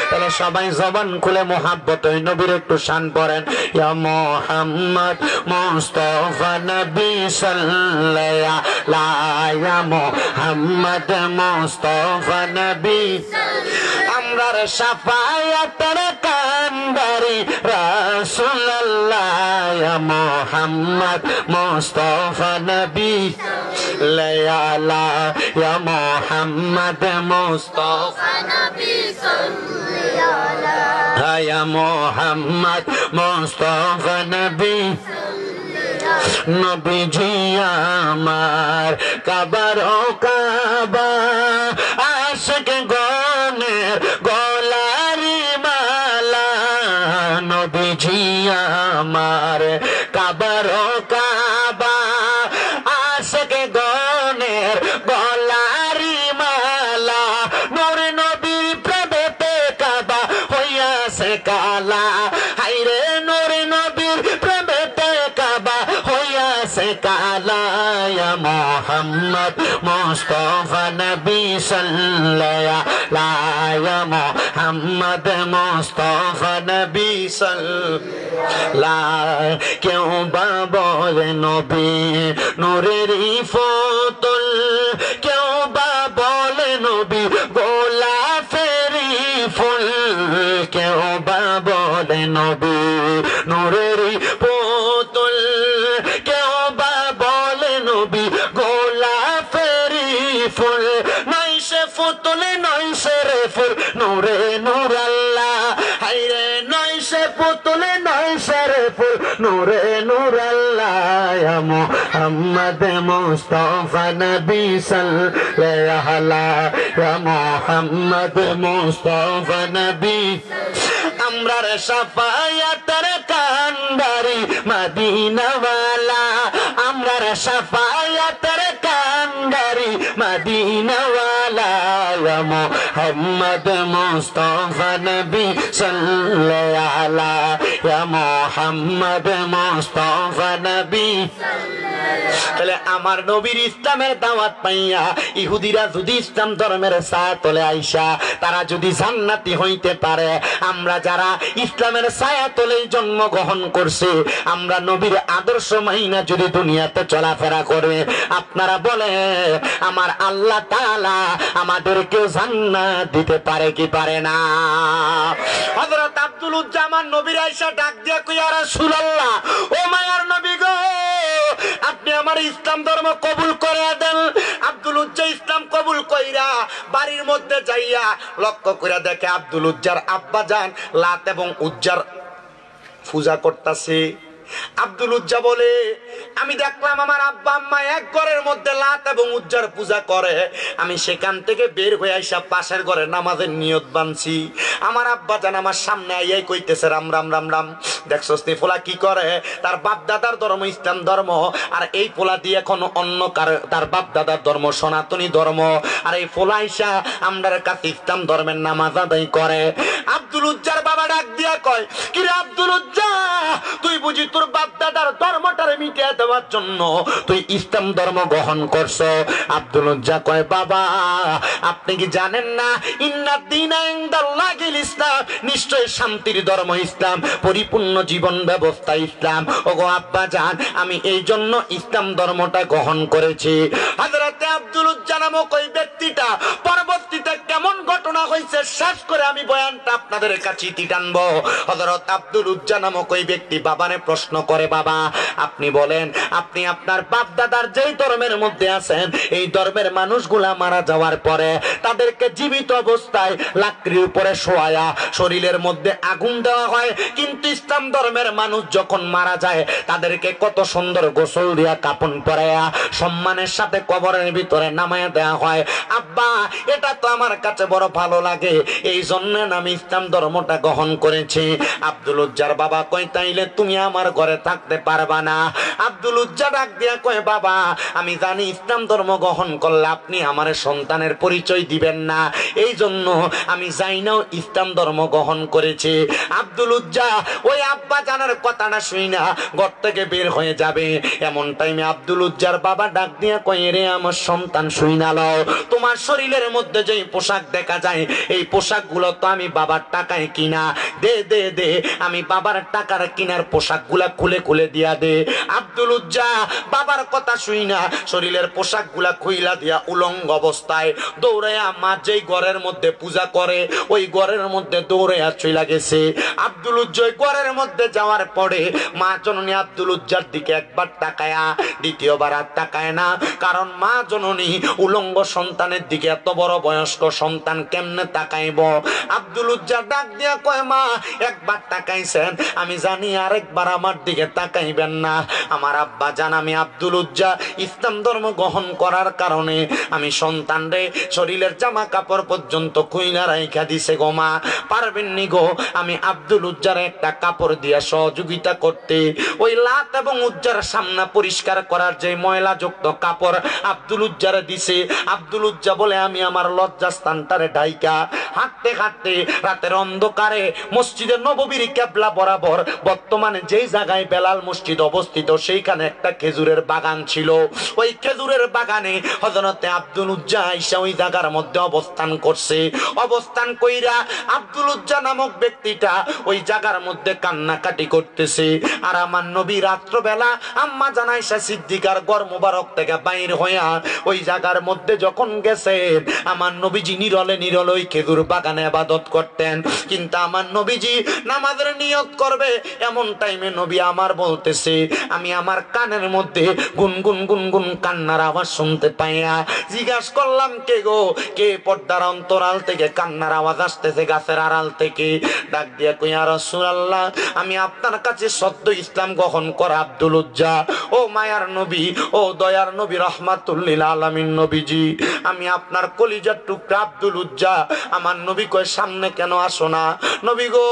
তাহলে সবাই জবান খুলে মোহাব্বত ওই নবীর একটু শান পড়েন। ইয়া মুহাম্মদ মুস্তাফা নবী সাল্লাল্লাহু আলাইহি মুহাম্মদ মুস্তাফা নবী আমরার শাফায়াতের কান্দারি রাসূলুল্লাহ ইয়া মুহাম্মদ মুস্তাফা নবী লায়ালা ইয়া মুহাম্মদ মুস্তাফা নবী সাল্লাল্লাহু ইয়া মুহাম্মদ মুস্তাফা নবী নবীজি আমার কাবার ও কাবা আশিক গনের গলারি মালা। নবীজি আমার কাবার ও কাবা আশিক গনের গলারি মালা। নূর নবীর প্রেমেতে কাবা হইয়াছে কালা। হায়রে নূর নবীর প্রেমেতে কাবা হইয়াছে কালা। ইয়া মুহাম্মদ মুস্তাফা নবী সাল্লাল্লাহু আলাইহি মুহাম্মদ মুস্তাফা নবী সাল্লাল্লাহু। কেউ বা বলে নবী নূরেরই ফতুল, কেউ বা বলে নবী গোলাপেরই ফুল, কেউ বা বলে নবী নূরেরই পুতুল, কেউ বা বলে নবী গোলাপেরই ফুল। নয় সে পুতুল নয় সে রে ফুল, নূরে নূর আল্লাহ। হায়রে নয় সে পুতুল নয় সে রে ফুল, নূরে নূর আল্লাহ। ইয়া মুহাম্মদ মুস্তাফা নবী সাল্লাল্লাহু আলাইহি ইয়া মুহাম্মদ মুস্তাফা নবী আমরার শাফায়াতের কান্দারি মদিনাওয়ালা। আমরার শাফায়াতের কান্ডারি মদিনাওয়ালা ইয়া মুহাম্মদ মুস্তাফা নবী সাল্লাল্লাহু আলা ইয়া মুহাম্মদ মুস্তাফা নবী। তাহলে আমার নবীর ইসলামের দাওয়াত পাইয়া ইহুদিরা যদি ইসলাম ধর্মের ছায়া তলে আইসা তারা যদি জান্নাতি হইতে পারে, আমরা যারা ইসলামের ছায়া তলে জন্মগ্রহণ করছি, আমরা নবীর আদর্শ মাইনা যদি দুনিয়াতে চলাফেরা করে, আপনারা বলে আমার আল্লাহ তাআলা আমাদেরকেও জান্নাত দিতে পারে কি পারে না? হযরত আব্দুলুজ্জামান নবীর আয়েশা ডাক দিয়া কই, ইয়া রাসূলুল্লাহ, ও মায়ার নবী গো, আপনি আমার ইসলাম ধর্ম কবুল করে দেন। আব্দুলুজ্জা ইসলাম কবুল কইরা বাড়ির মধ্যে যাইয়া লক্ষ্য করে দেখে আব্দুলুজ্জার আব্বা জান লাত এবং উজ্জার পূজা করতেছে। আব্দুলুজ্জা বলে, আমি দেখলাম আমার আব্বা আম্মা এক ঘরের মধ্যে লাত এবং উজ্জার পূজা করে, আমি সেখান থেকে বের হয়ে আইসা পাশের ঘরে নামাজের নিয়ত বানছি। আমার আব্বা জান আমার সামনে আইয়াই কইতেছে, রাম রাম রাম রাম, দেখছস নি ফোলা কি করে? তার বাপ দাদার ধর্ম ইসলাম ধর্ম, আর এই ফোলা দিয়ে এখন অন্য তার বাপ দাদার ধর্ম সনাতনী ধর্ম, আর এই ফোলা আইসা আমরার কাছে ইসলাম ধর্মের নামাজ আদায় করে। আব্দুলুজ্জার বাবা ডাক দিয়া কয়, কি রে আব্দুলুজ্জা, তুই বুঝি তোর বাপ দাদার ধর্মটারে মিটিয়ে দেওয়ার জন্য তুই ইসলাম ধর্ম গ্রহণ করছো? আব্দুলুজ্জা কয়, বাবা আপনি কি জানেন না, ইন্নাদ দীনা ইনদাল্লাহিল ইসলাম, নিশ্চয় শান্তির ধর্ম ইসলাম, পরিপূর্ণ জীবন ব্যবস্থা ইসলাম। ওগো আব্বা জান, আমি এই জন্য ইসলাম ধর্মটা গ্রহণ করেছি। হযরতে আব্দুলুজ্জা নামক ওই ব্যক্তিটা পরবর্তীতে কেমন ঘটনা হয়েছে শেষ করে আমি বয়ানটা আপনাদের কাছে টানবো। হযরত আব্দুলুজ্জা নামক ওই ব্যক্তি বাবারে প্রশ্ন করে, বাবা আপনি বলেন, আপনি আপনার বাপ দাদার যেই ধর্মের মধ্যে আছেন, এই ধর্মের মানুষগুলা মারা যাওয়ার পরে তাদেরকে জীবিত অবস্থায় লাকড়ির উপরে শোয়ায়া শরীরের মধ্যে আগুন দেওয়া হয়, কিন্তু ইসলাম ধর্মের মানুষ যখন মারা যায় তাদেরকে কত সুন্দর গোসল দিয়া কাপন পরায়া সম্মানের সাথে কবরের ভিতরে নামায়া দেওয়া হয়। আব্বা এটা তো আমার কাছে বড় ভালো লাগে, এই জন্য আমি ইসলাম ধর্মটা গ্রহণ করেছি। আব্দুলুজ্জার বাবা কয়, তাইলে তুমি আমার ঘরে থাকতে পারবা না। আব্দুলুজ্জা ডাক দিয়া কয়, বাবা আমি জানি ইসলাম ধর্ম গ্রহণ করলে আপনি আমার সন্তানের পরিচয় দিবেন না, এই জন্য আমি যাই নাও ইসলাম ধর্ম গ্রহণ করেছি। আব্দুলুজ্জা ওই আব্বা জানার কথাটা শুই না ঘর থেকে বের হয়ে যাবে, এমন টাইমে আব্দুলুজ্জার বাবা ডাক দিয়া কয়, রে আমার সন্তান শুই না লও, তোমার শরীরের মধ্যে যেই পোশাক দেখা যায় এই পোশাকগুলো তো আমি বাবার টাকায় কিনা, দে দে দে, আমি বাবার টাকার কিনার পোশাকগুলা খুলে খুলে দিয়া দে। আব্দুলুজ্জা বাবার কথা শুই না শরীরের পোশাকগুলা খুইলা দিয়া উলঙ্গ অবস্থায় দৌড়াইয়া মা যেই ঘরের মধ্যে পূজা করে ওই ঘরের মধ্যে দৌড়াইয়া চইলা গেছে। আব্দুলুজ্জা ঘরের মধ্যে যাওয়ার পরে মা জননী আব্দুলুজ্জার দিকে একবার তাকায়া দ্বিতীয়বার আর তাকায় না, কারণ মা জননী উলঙ্গ সন্তানের দিকে এত বড় বয়স্ক সন্তান কেমনে তাকাইব? আব্দুলুজ্জা ডাক দিয়া কয়, মা একবার তাকাইছেন, আমি জানি আরেকবার আমার দিকে তাকাইবেন না। আমার আব্বা জান, আমি আব্দুলুজ্জা ইসলাম ধর্ম গ্রহণ করার কারণে আমি সন্তানরে শরীরের জামা কাপড় পর্যন্ত খুইলা রাইখা দিছে গো মা, পারবেন নি গো আমি আব্দুলুজ্জার একটা কাপড় দিয়া সহযোগিতা করতে? ওই লাত এবং উজ্জার সামনা পরিষ্কার করার যে ময়লাযুক্ত কাপড় আব্দুলুজ্জারে দিছে। আব্দুলুজ্জা বলে, আমি আমার লজ্জাস্থানটারে ঢাইকা হাঁটতে হাঁটতে রাতের অন্ধকারে মসজিদে নববীর কেবলা বরাবর বর্তমানে যেই জায়গায় বেলাল মসজিদ অবস্থিত সেইখানে একটা খেজুরের বাগান ছিল, ওই খেজুরের বাগানে হযরতে আব্দুলুজ্জা আইসা ওই জায়গার মধ্যে অবস্থান করছে। অবস্থান কইরা আব্দুলুজ্জা নামক ব্যক্তিটা ওই জায়গার মধ্যে কান্নাকাটি করতেছে। আর আমার নবী রাত্রবেলা আম্মা জান আয়েশা সিদ্দিকার ঘর মুবারক থেকে বাইর হইয়া ওই জায়গার মধ্যে যখন গেছেন, আমার নবীজি নিরলে নিরলে ওই খেজুর বাগানে ইবাদত করতেন। কিন্তু আমার নবীজি নামাজের নিয়ত করবে এমন টাইমে নবী আমার বলতেছে, আমি আমার কানের মধ্যে গুনগুন গুনগুন কান্নার আওয়াজ শুনতে পাইয়া জিজ্ঞাসা করলাম, কে গো? কে? পর্দার অন্তরাল থেকে কান্নার আওয়াজ আসতেছে গাছের আড়াল থেকে। ডাক দিয়া কই, ইয়া রাসূলুল্লাহ, আমি আপনার কাছে সদ্য ইসলাম গ্রহণ করা আব্দুলুজ্জা। ও মায়ার নবী, ও দয়ার নবী, রাহমাতুল লিল আলামিন নবীজি, আমি আপনার কলিজার টুকরা আব্দুল উজ্জা। আমার নবী কয় সামনে কেন আসো না? নবী গো,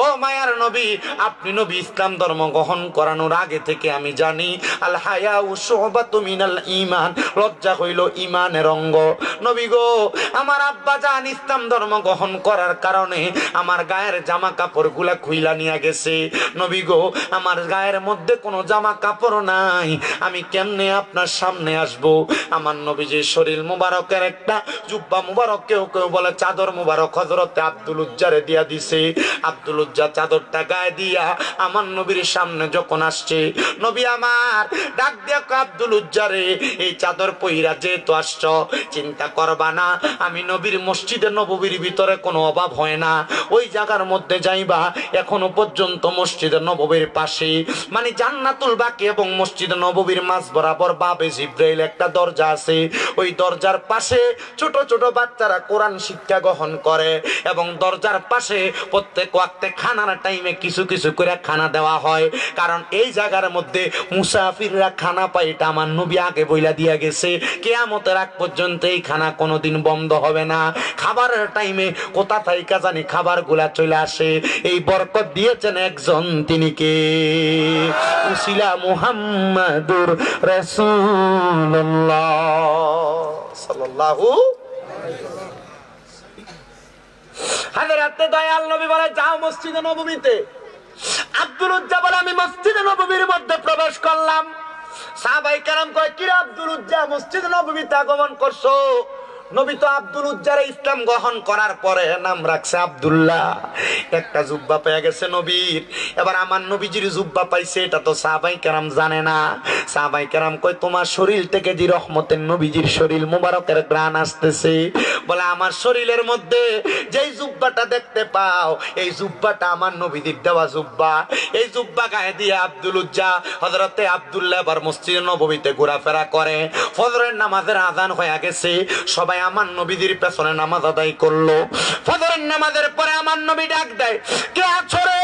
ও মায়ার নবী, আপনি নবী ইসলাম ধর্ম গ্রহণ করানোর আগে থেকে আমি জানি আল হায়াউ শুবাতু মিনাল ঈমান, লজ্জা হইল ঈমানের অঙ্গ। নবী গো, আমার আব্বা জান ইসলাম ধর্ম গ্রহণ করার কারণে আমার গায়ের জামা কাপড়গুলা খুইলা নিয়ে গেছে। নবী গো, আমার গায়ের মধ্যে কোনো জামা কাপড় নাই, আমি কেমনে আপনার সামনে আসবো? আমার নবীজির শরীর মুবারকের একটা জুব্বা মুবারক, কেউ কেউ বলে চাদর মুবারক, হযরতে আব্দুল উজ্জারে দিয়া দিছে। আব্দুল উজ্জা চাদরটা গায়ে দিয়া আমার নবীর সামনে যখন আসছে, নবী আমার ডাক দিয়া কয়, আব্দুল উজ্জারে, এই চাদর পইরা যেহেতু আসছ, চিন্তা করবা না, আমি নবীর মসজিদে নববীর ভিতরে কোনো অভাব হয় না, ওই জায়গার মধ্যে যাইবা। এখনো পর্যন্ত মসজিদে নববীর পাশে, মানে জান্নাতুল বাকি এবং মসজিদে নববীর মাঝ বরাবর বাবে জিব্রাইল একটা দরজা আছে, ওই দরজার পাশে ছোট ছোট বাচ্চারা কোরআন শিক্ষা গ্রহণ করে, এবং দরজার পাশে প্রত্যেক ওয়াক্তে খানার টাইমে কিছু কিছু করে খানা দেওয়া হয়, কারণ এই জায়গার মধ্যে মুসাফিররা খানা পায়, এটা আমার নবী আগে বইলা দিয়া গেছে। কিয়ামতের আগ পর্যন্ত এই খানা কোনোদিন বন্ধ হবে না। খাবারের টাইমে কোথা থেকে জানি খাবার গুলা চলে আসে। এই বরকত দিয়েছেন একজন, তিনি কে? উসিলা মুহাম্মাদুর রাসূলুল্লাহ সাল্লাল্লাহু। হযরতে দয়াল নবী বলে, যাও মসজিদে নববীতে। আব্দুল উজ্জা বলে, আমি মসজিদে নববীর মধ্যে প্রবেশ করলাম। সাহাবায়ে কেরাম কয়, কি রে আব্দুল উজ্জা, মসজিদে নববীতে আগমন করছো? নবী তো আব্দুল উজ্জারে ইসলাম গ্রহণ করার পরে নাম রাখছে আব্দুল্লাহ। একটা জুব্বা পেয়ে গেছে নবীর, এবার আমার নবীজির জুব্বা পাইছে, এটা তো সাহাবায়ে কেরাম জানে না। সাহাবায়ে কেরাম কয়, তোমার শরীর থেকে যে রহমতের নবীজির শরীর মুবারকের ঘ্রাণ আসতেছে, বলে আমার শরীরের মধ্যে যেই জুব্বাটা দেখতে পাও, এই জুব্বাটা আমার নবীজির দেওয়া জুব্বা। এই জুব্বা গায়ে দিয়ে আব্দুল উজ্জা, হযরতে আব্দুল্লাহ এবার মসজিদে নববীতে ঘোরাফেরা করে। ফজরের নামাজের আযান হয়ে গেছে, সবাই আমার নবীদের পেছনে নামাজ আদায় করলো। ফজরের নামাজের পরে আমার নবী ডাক দেয়, কে আছো রে?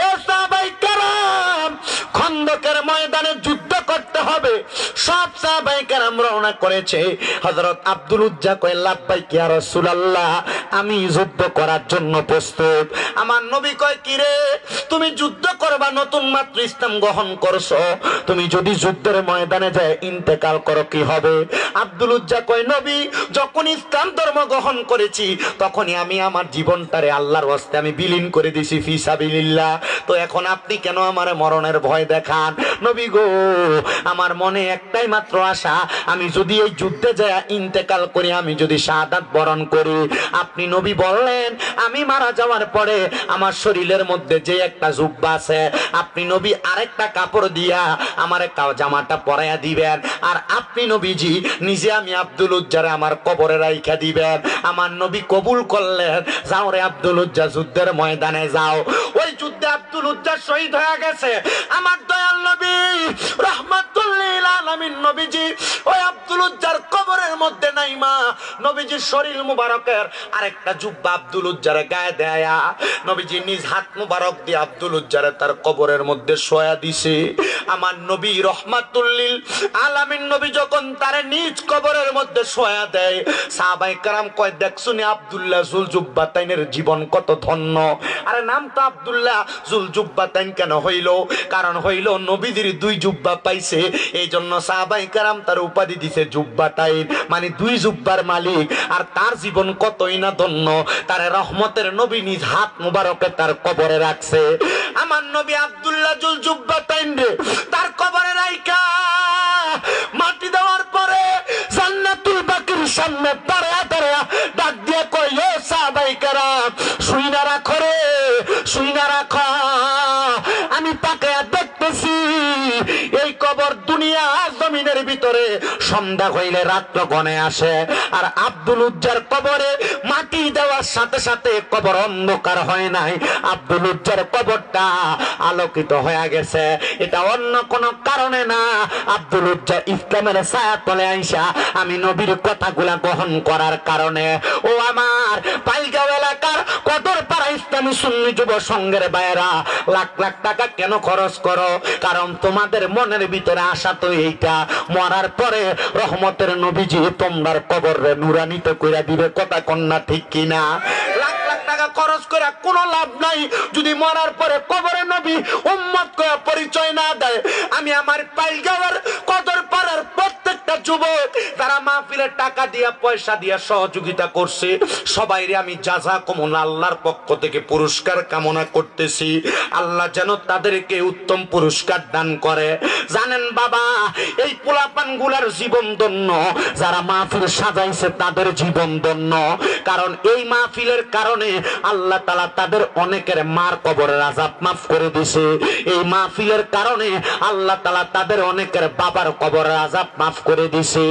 এ সাহাবায়ে কেরাম, খন্দকের ময়দানে যুদ্ধ করতে হবে। সব সাহাবায়ে কেরাম রওনা করেছে। হযরত আব্দুল উজ্জা কয়, লাব্বাইক ইয়া রাসূলুল্লাহ, আমি যুদ্ধ করার জন্য প্রস্তুত। আমার নবী কয়, কি রে, তুমি যুদ্ধ করবা? নতুন মাত্র ইসলাম গ্রহণ করছো, তুমি যদি যুদ্ধের ময়দানে যায় ইন্তেকাল করো কি হবে? আব্দুল উজ্জা কয়, নবী, যখন ইসলাম ধর্ম গ্রহণ করেছি তখনই আমি আমার জীবনটারে আল্লাহর ওয়াস্তে আমি বিলীন করে দিছি ফি সাবিলিল্লাহ, তো এখন আপনি কেন আমার মরণের ভয় দেখান? নবী গো, আমার মনে একটাই মাত্র আশা, আমি যদি এই যুদ্ধে যায় ইন্তেকাল করি, আমি যদি শাহাদাত বরণ করি, আপনি নবী বললেন আমি মারা যাওয়ার পরে আমার শরীরের মধ্যে যে একটা জুব্বা আছে, আপনি নবী আরেকটা কাপড় দিয়া আমার জামাটা পরাইয়া দিবেন, আর আপনি নবীজি নিজে আমি আব্দুল উজ্জারে আমার কবরে রাইখা দিবেন। আমার নবী কবুল করলেন, যাও রে আব্দুল উজ্জা, যুদ্ধের ময়দানে যাও। ওই যুদ্ধে আব্দুল উজ্জা শহীদ হয়ে গেছে। আমার দয়াল নবী রাহমাতুল লিল আলামিন নবীজি ওই আব্দুল উজ্জার কবরের মধ্যে নাইমা নবীজির শরীর মুবারকের আরেকটা জুব্বা আব্দুল উজ্জারে গায়ে দেয়া, নবীজি নিজ হাত মুবারক দিয়ে আব্দুল উজ্জারে তার কবরের মধ্যে শোয়া দিছে। আমার নবী রাহমাতুল লিল আলামিন নবী যখন তার নিজ কবরের মধ্যে শোয়া দেয়, সাহাবায়ে কেরাম কয়, দেখছুনি আব্দুল্লাহ জুলজুব্বাতাইনের জীবন কত ধন্য। আরে নাম তো আব্দুল্লাহ জুলজুব্বাতাইন কেন হইল? কারণ হইল নবীজির দুই জুব্বা পাইছে, এই জন্য সাহাবায়ে কেরাম তার উপাধি দিছে জুব্বাতাইন, মানে দুই জুব্বার মালিক। আর তার জীবন কতই না ধন্য, তার রহমতের নবী নিজ হাত মুবারকে তার কবরে রাখছে। আমার নবী আব্দুল্লাহ জুলজুব্বাতাইন রে তার কবরে রাইখা মাটি দেওয়ার পরে জান্নাতুল বাকির সামনে দাঁড়ায়া দাঁড়ায়া ডাক দিয়ে কই, ও সাহাবায়ে কেরাম, শুইনা রাখো রে, শুইনা রাখো, আমি তাকায়া দেখতেছি এই কবর দুনিয়া জমিনের ভিতরে সন্ধ্যা হইলে রাত্র গনে আসে, আর আব্দুল উজ্জার কবরে মাটি দেওয়ার সাথে সাথে কবর অন্ধকার হয় নাই, আব্দুল উজ্জার কবরটা আলোকিত হয়ে গেছে। এটা অন্য কোন কারণে না, আব্দুল উজ্জা ইসলামের ছায়া তলে আইসা আমি নবীর কথাগুলা গ্রহণ করার কারণে। ও আমার পাইলগাঁও এলাকার কদরপাড়া ইসলাম ইসলামী সুন্নি যুব সংঘের বাইরা লাখ লাখ টাকা কেন খরচ করো? কারণ তোমাদের মনের ভিতরে আশা তো এইটা, মরার পরে রহমতের নবীজি তোমরার কবরে নুরানিতে কইরা দিবে। কথা কন্যা ঠিক কিনা? লাখ লাখ টাকা খরচ করে কোনো লাভ নাই যদি মরার পরে কবরে নবী উম্মত কয়া পরিচয় না দেয়। আমি আমার পাইলগাঁওয়ের কদর পাড়ার প্রত্যেকটা যুবক তারা মাহফিলে টাকা দিয়া পয়সা দিয়া সহযোগিতা করছে, সবাইরে আমি জাযাকুমুল্লাহ আল্লাহর পক্ষ থেকে পুরস্কার কামনা করতেছি। আল্লাহ যেন তাদেরকে উত্তম পুরস্কার দান করে। জানেন বাবা, এই পোলাপানগুলার জীবন ধন্য, যারা মাহফিল সাজাইছে তাদের জীবন ধন্য। কারণ এই মাহফিলের কারণে আল্লাহ তাআলা তাদের অনেকের মার কবরের আযাব মাফ করে দিয়েছে। এই মাহফিলের কারণে আল্লাহ তাআলা তাদের অনেকের বাবার কবরের আযাব মাফ করে দিয়েছে।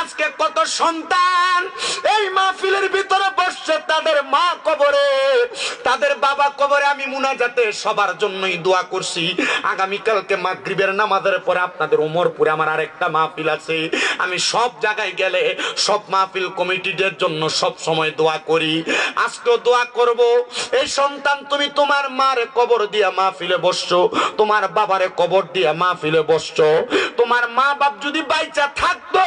আজকে কত সন্তান এই মাহফিলের ভিতরে বসছে, তাদের মা কবরে, তাদের বাবা কবরে। আমি মুনাজাতে সবার জন্যই দোয়া করছি। আগামীকালকে মাগরিবের নামাজের পরে আপনাদের ওমরপুরে আমার আরেকটা মাহফিল আছে। আমি সব জায়গায় গেলে সব মাহফিল কমিটিদের জন্য সব সময় দোয়া করি। আজকেও দোয়া করব। এই সন্তান, তুমি তোমার মারে কবর দিয়া মাহফিলে বসছো, তোমার বাবারে কবর দিয়া মাহফিলে বসছো। তোমার মা বাপ যদি বাইচা থাকতো,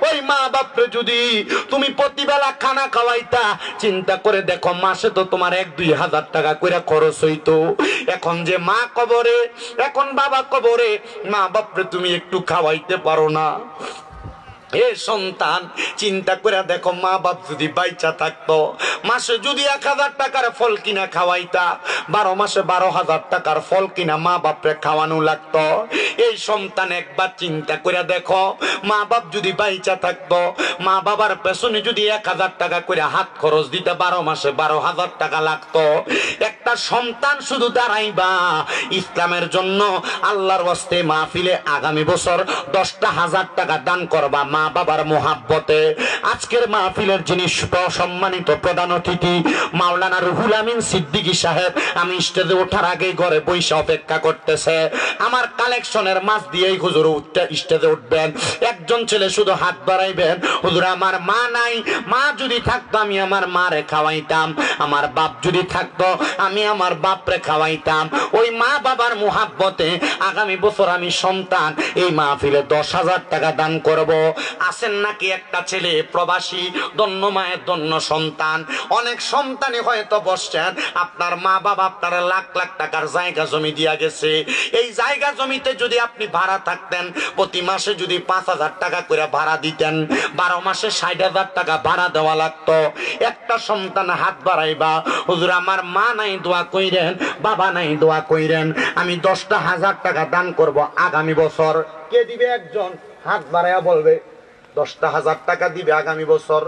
ওই মা বাপরে যদি তুমি প্রতিবেলা খানা খাওয়াইতা, চিন্তা করে দেখো মাসে তো তোমার 1-2 হাজার টাকা করে খরচ হইতো। এখন যে মা কবরে, এখন বাবা কবরে, মা বাপরে তুমি একটু খাওয়াইতে পারো না। এ সন্তান, চিন্তা করে দেখো মা বাপ যদি বাইচা থাকতো, মাসে যদি 1000 টাকার ফল কিনা খাওয়াইতা, 12 মাসে 12,000 টাকার ফল কিনা মা বাপরে খাওয়ানো লাগতো। এই সন্তান একবার চিন্তা করে দেখো, মা বাপ যদি বাইচা থাকতো, মা বাবার পেছনে যদি 1000 টাকা করে হাত খরচ দিতে 12 মাসে 12,000 টাকা লাগতো। একটা সন্তান শুধু দাঁড়াইবা ইসলামের জন্য, আল্লাহর ওয়াস্তে মাহফিলে আগামী বছর 10,000 টাকা দান করবা মা বাবার মোহাব্বতে। আজকের মাহফিলের যিনি সম্মানিত প্রধান অতিথি মাওলানা রুহুল আমিন সিদ্দিকী সাহেব, আমি স্টেজে ওঠার আগে ঘরে বসে অপেক্ষা করতেছে। আমার কালেকশনের মাছ দিয়েই হুজুর স্টেজে উঠবেন। একজন ছেলে শুধু হাত বাড়াইবেন, হুজুর আমার মা নাই, মা যদি থাকতো আমি আমার মারে খাওয়াইতাম, আমার বাপ যদি থাকতো আমি আমার বাপরে খাওয়াইতাম। ওই মা বাবার মোহাব্বতে আগামী বছর আমি সন্তান এই মাহফিলে 10,000 টাকা দান করব। আছেন নাকি একটা ছেলে প্রবাসী, ধন্য মায়ের ধন্য সন্তান। অনেক সন্তানই হয়তো বসছেন, আপনার মা বাবা আপনার লাখ লাখ টাকার জায়গা জমি দিয়া গেছে। এই জায়গা জমিতে যদি আপনি ভাড়া থাকতেন, প্রতি মাসে যদি 5,000 টাকা করে ভাড়া দিতেন, 12 মাসে 60,000 টাকা ভাড়া দেওয়া লাগতো। একটা সন্তান হাত বাড়াইবা, হুজুর আমার মা নাই দোয়া কইরেন, বাবা নাই দোয়া কইরেন, আমি 10,000 টাকা দান করব আগামী বছর। কে দিবে? একজন হাত বাড়াইয়া বলবে 10,000 টাকা দিবে আগামী বছর।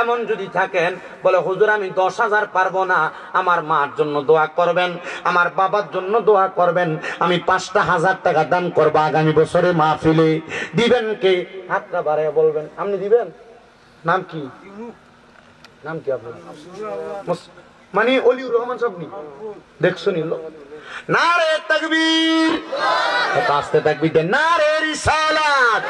এমন যদি থাকেন, বলে হুজুর আমি 10,000 পারবো না, আমার মার জন্য দোয়া করবেন, আমার বাবার জন্য দোয়া করবেন, আমি 5,000 টাকা দান করবো আগামী বছরে মাহফিলে। দিবেন কে? হাতটা বাড়াইয়া বলবেন। আপনি দিবেন? নাম কি? নাম কি আপনার? মানে অলিউর রহমান সাহেব দেখছো নিল। নারে তাকবীর, আস্তে তাকবীর দেন। নারে রিসালাত।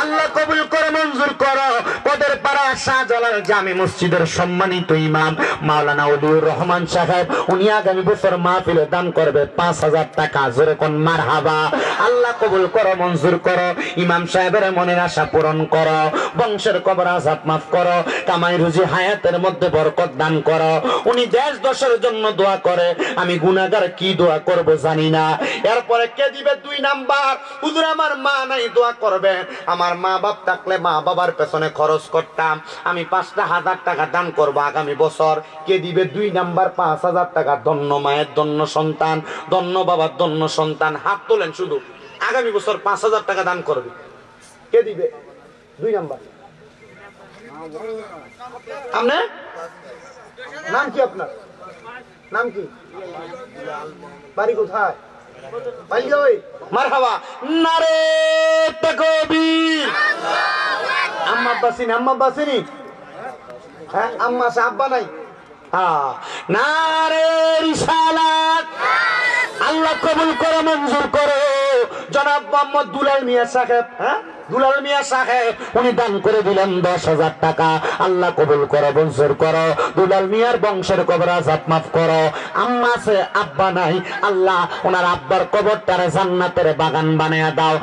আল্লাহ কবুল করে মঞ্জুর করো। পদের পাড়া শাহজালাল জামি মসজিদের সম্মানিত ইমাম মাওলানা অলিউর রহমান সাহেব, উনি আগামী বছর মাহফিলে দান করবে 5,000 টাকা। জোরে কোন মারহাবা। আল্লাহ কবুল করো, মঞ্জুর করো। ইমাম সাহেবের মনের আশা পূরণ করো, বংশের কবর আযাব মাফ করো, কামাই রুজি হায়াতের মধ্যে বরকত দান করো। উনি দেশ দশের জন্য দোয়া করে, আমি গুনাহগার কি দোয়া করব জানি না। এরপরে কে দিবে? 2 নাম্বার, হুজুর আমার মা নাই দোয়া করবে, আমার মা বাপ থাকলে মা বাবার পেছনে খরচ করতাম, আমি 5,000 টাকা দান করব আগামী বছর। কে দিবে? 2 নাম্বার, 5,000 টাকা। ধন্য মায়ের ধন্য সন্তান, ধন্য বাবার ধন্য সন্তান। হাত তোলেন শুধু, আগামী বছর 5,000 টাকা দান করবে। কে দিবে? 2 নাম্বার। আপনি নাম কি? আপনার নাম কি? বাড়ি কোথায়? মারহাবা। নারে তাকবীর। আম্মা বাসিনি, আম্মা বাসিনি। হ্যাঁ, আম্মা আছে, আব্বা নাই। হ্যাঁ, নারে রিসালাত। আল্লাহ কবুল করো, মঞ্জুর করো। জনাব মোহাম্মদ দুলাল মিয়া সাহেব, হ্যাঁ দুলাল মিয়া সাহেব উনি দান করে দিলেন 10,000 টাকা। আল্লাহ কবুল করো, মঞ্জুর করো। দুলাল মিয়ার বংশের কবর আযাব মাফ করো। আম্মা আছে, আব্বা নাই, আল্লাহ ওনার আব্বার কবরটারে জান্নাতের বাগান বানায়া দাও।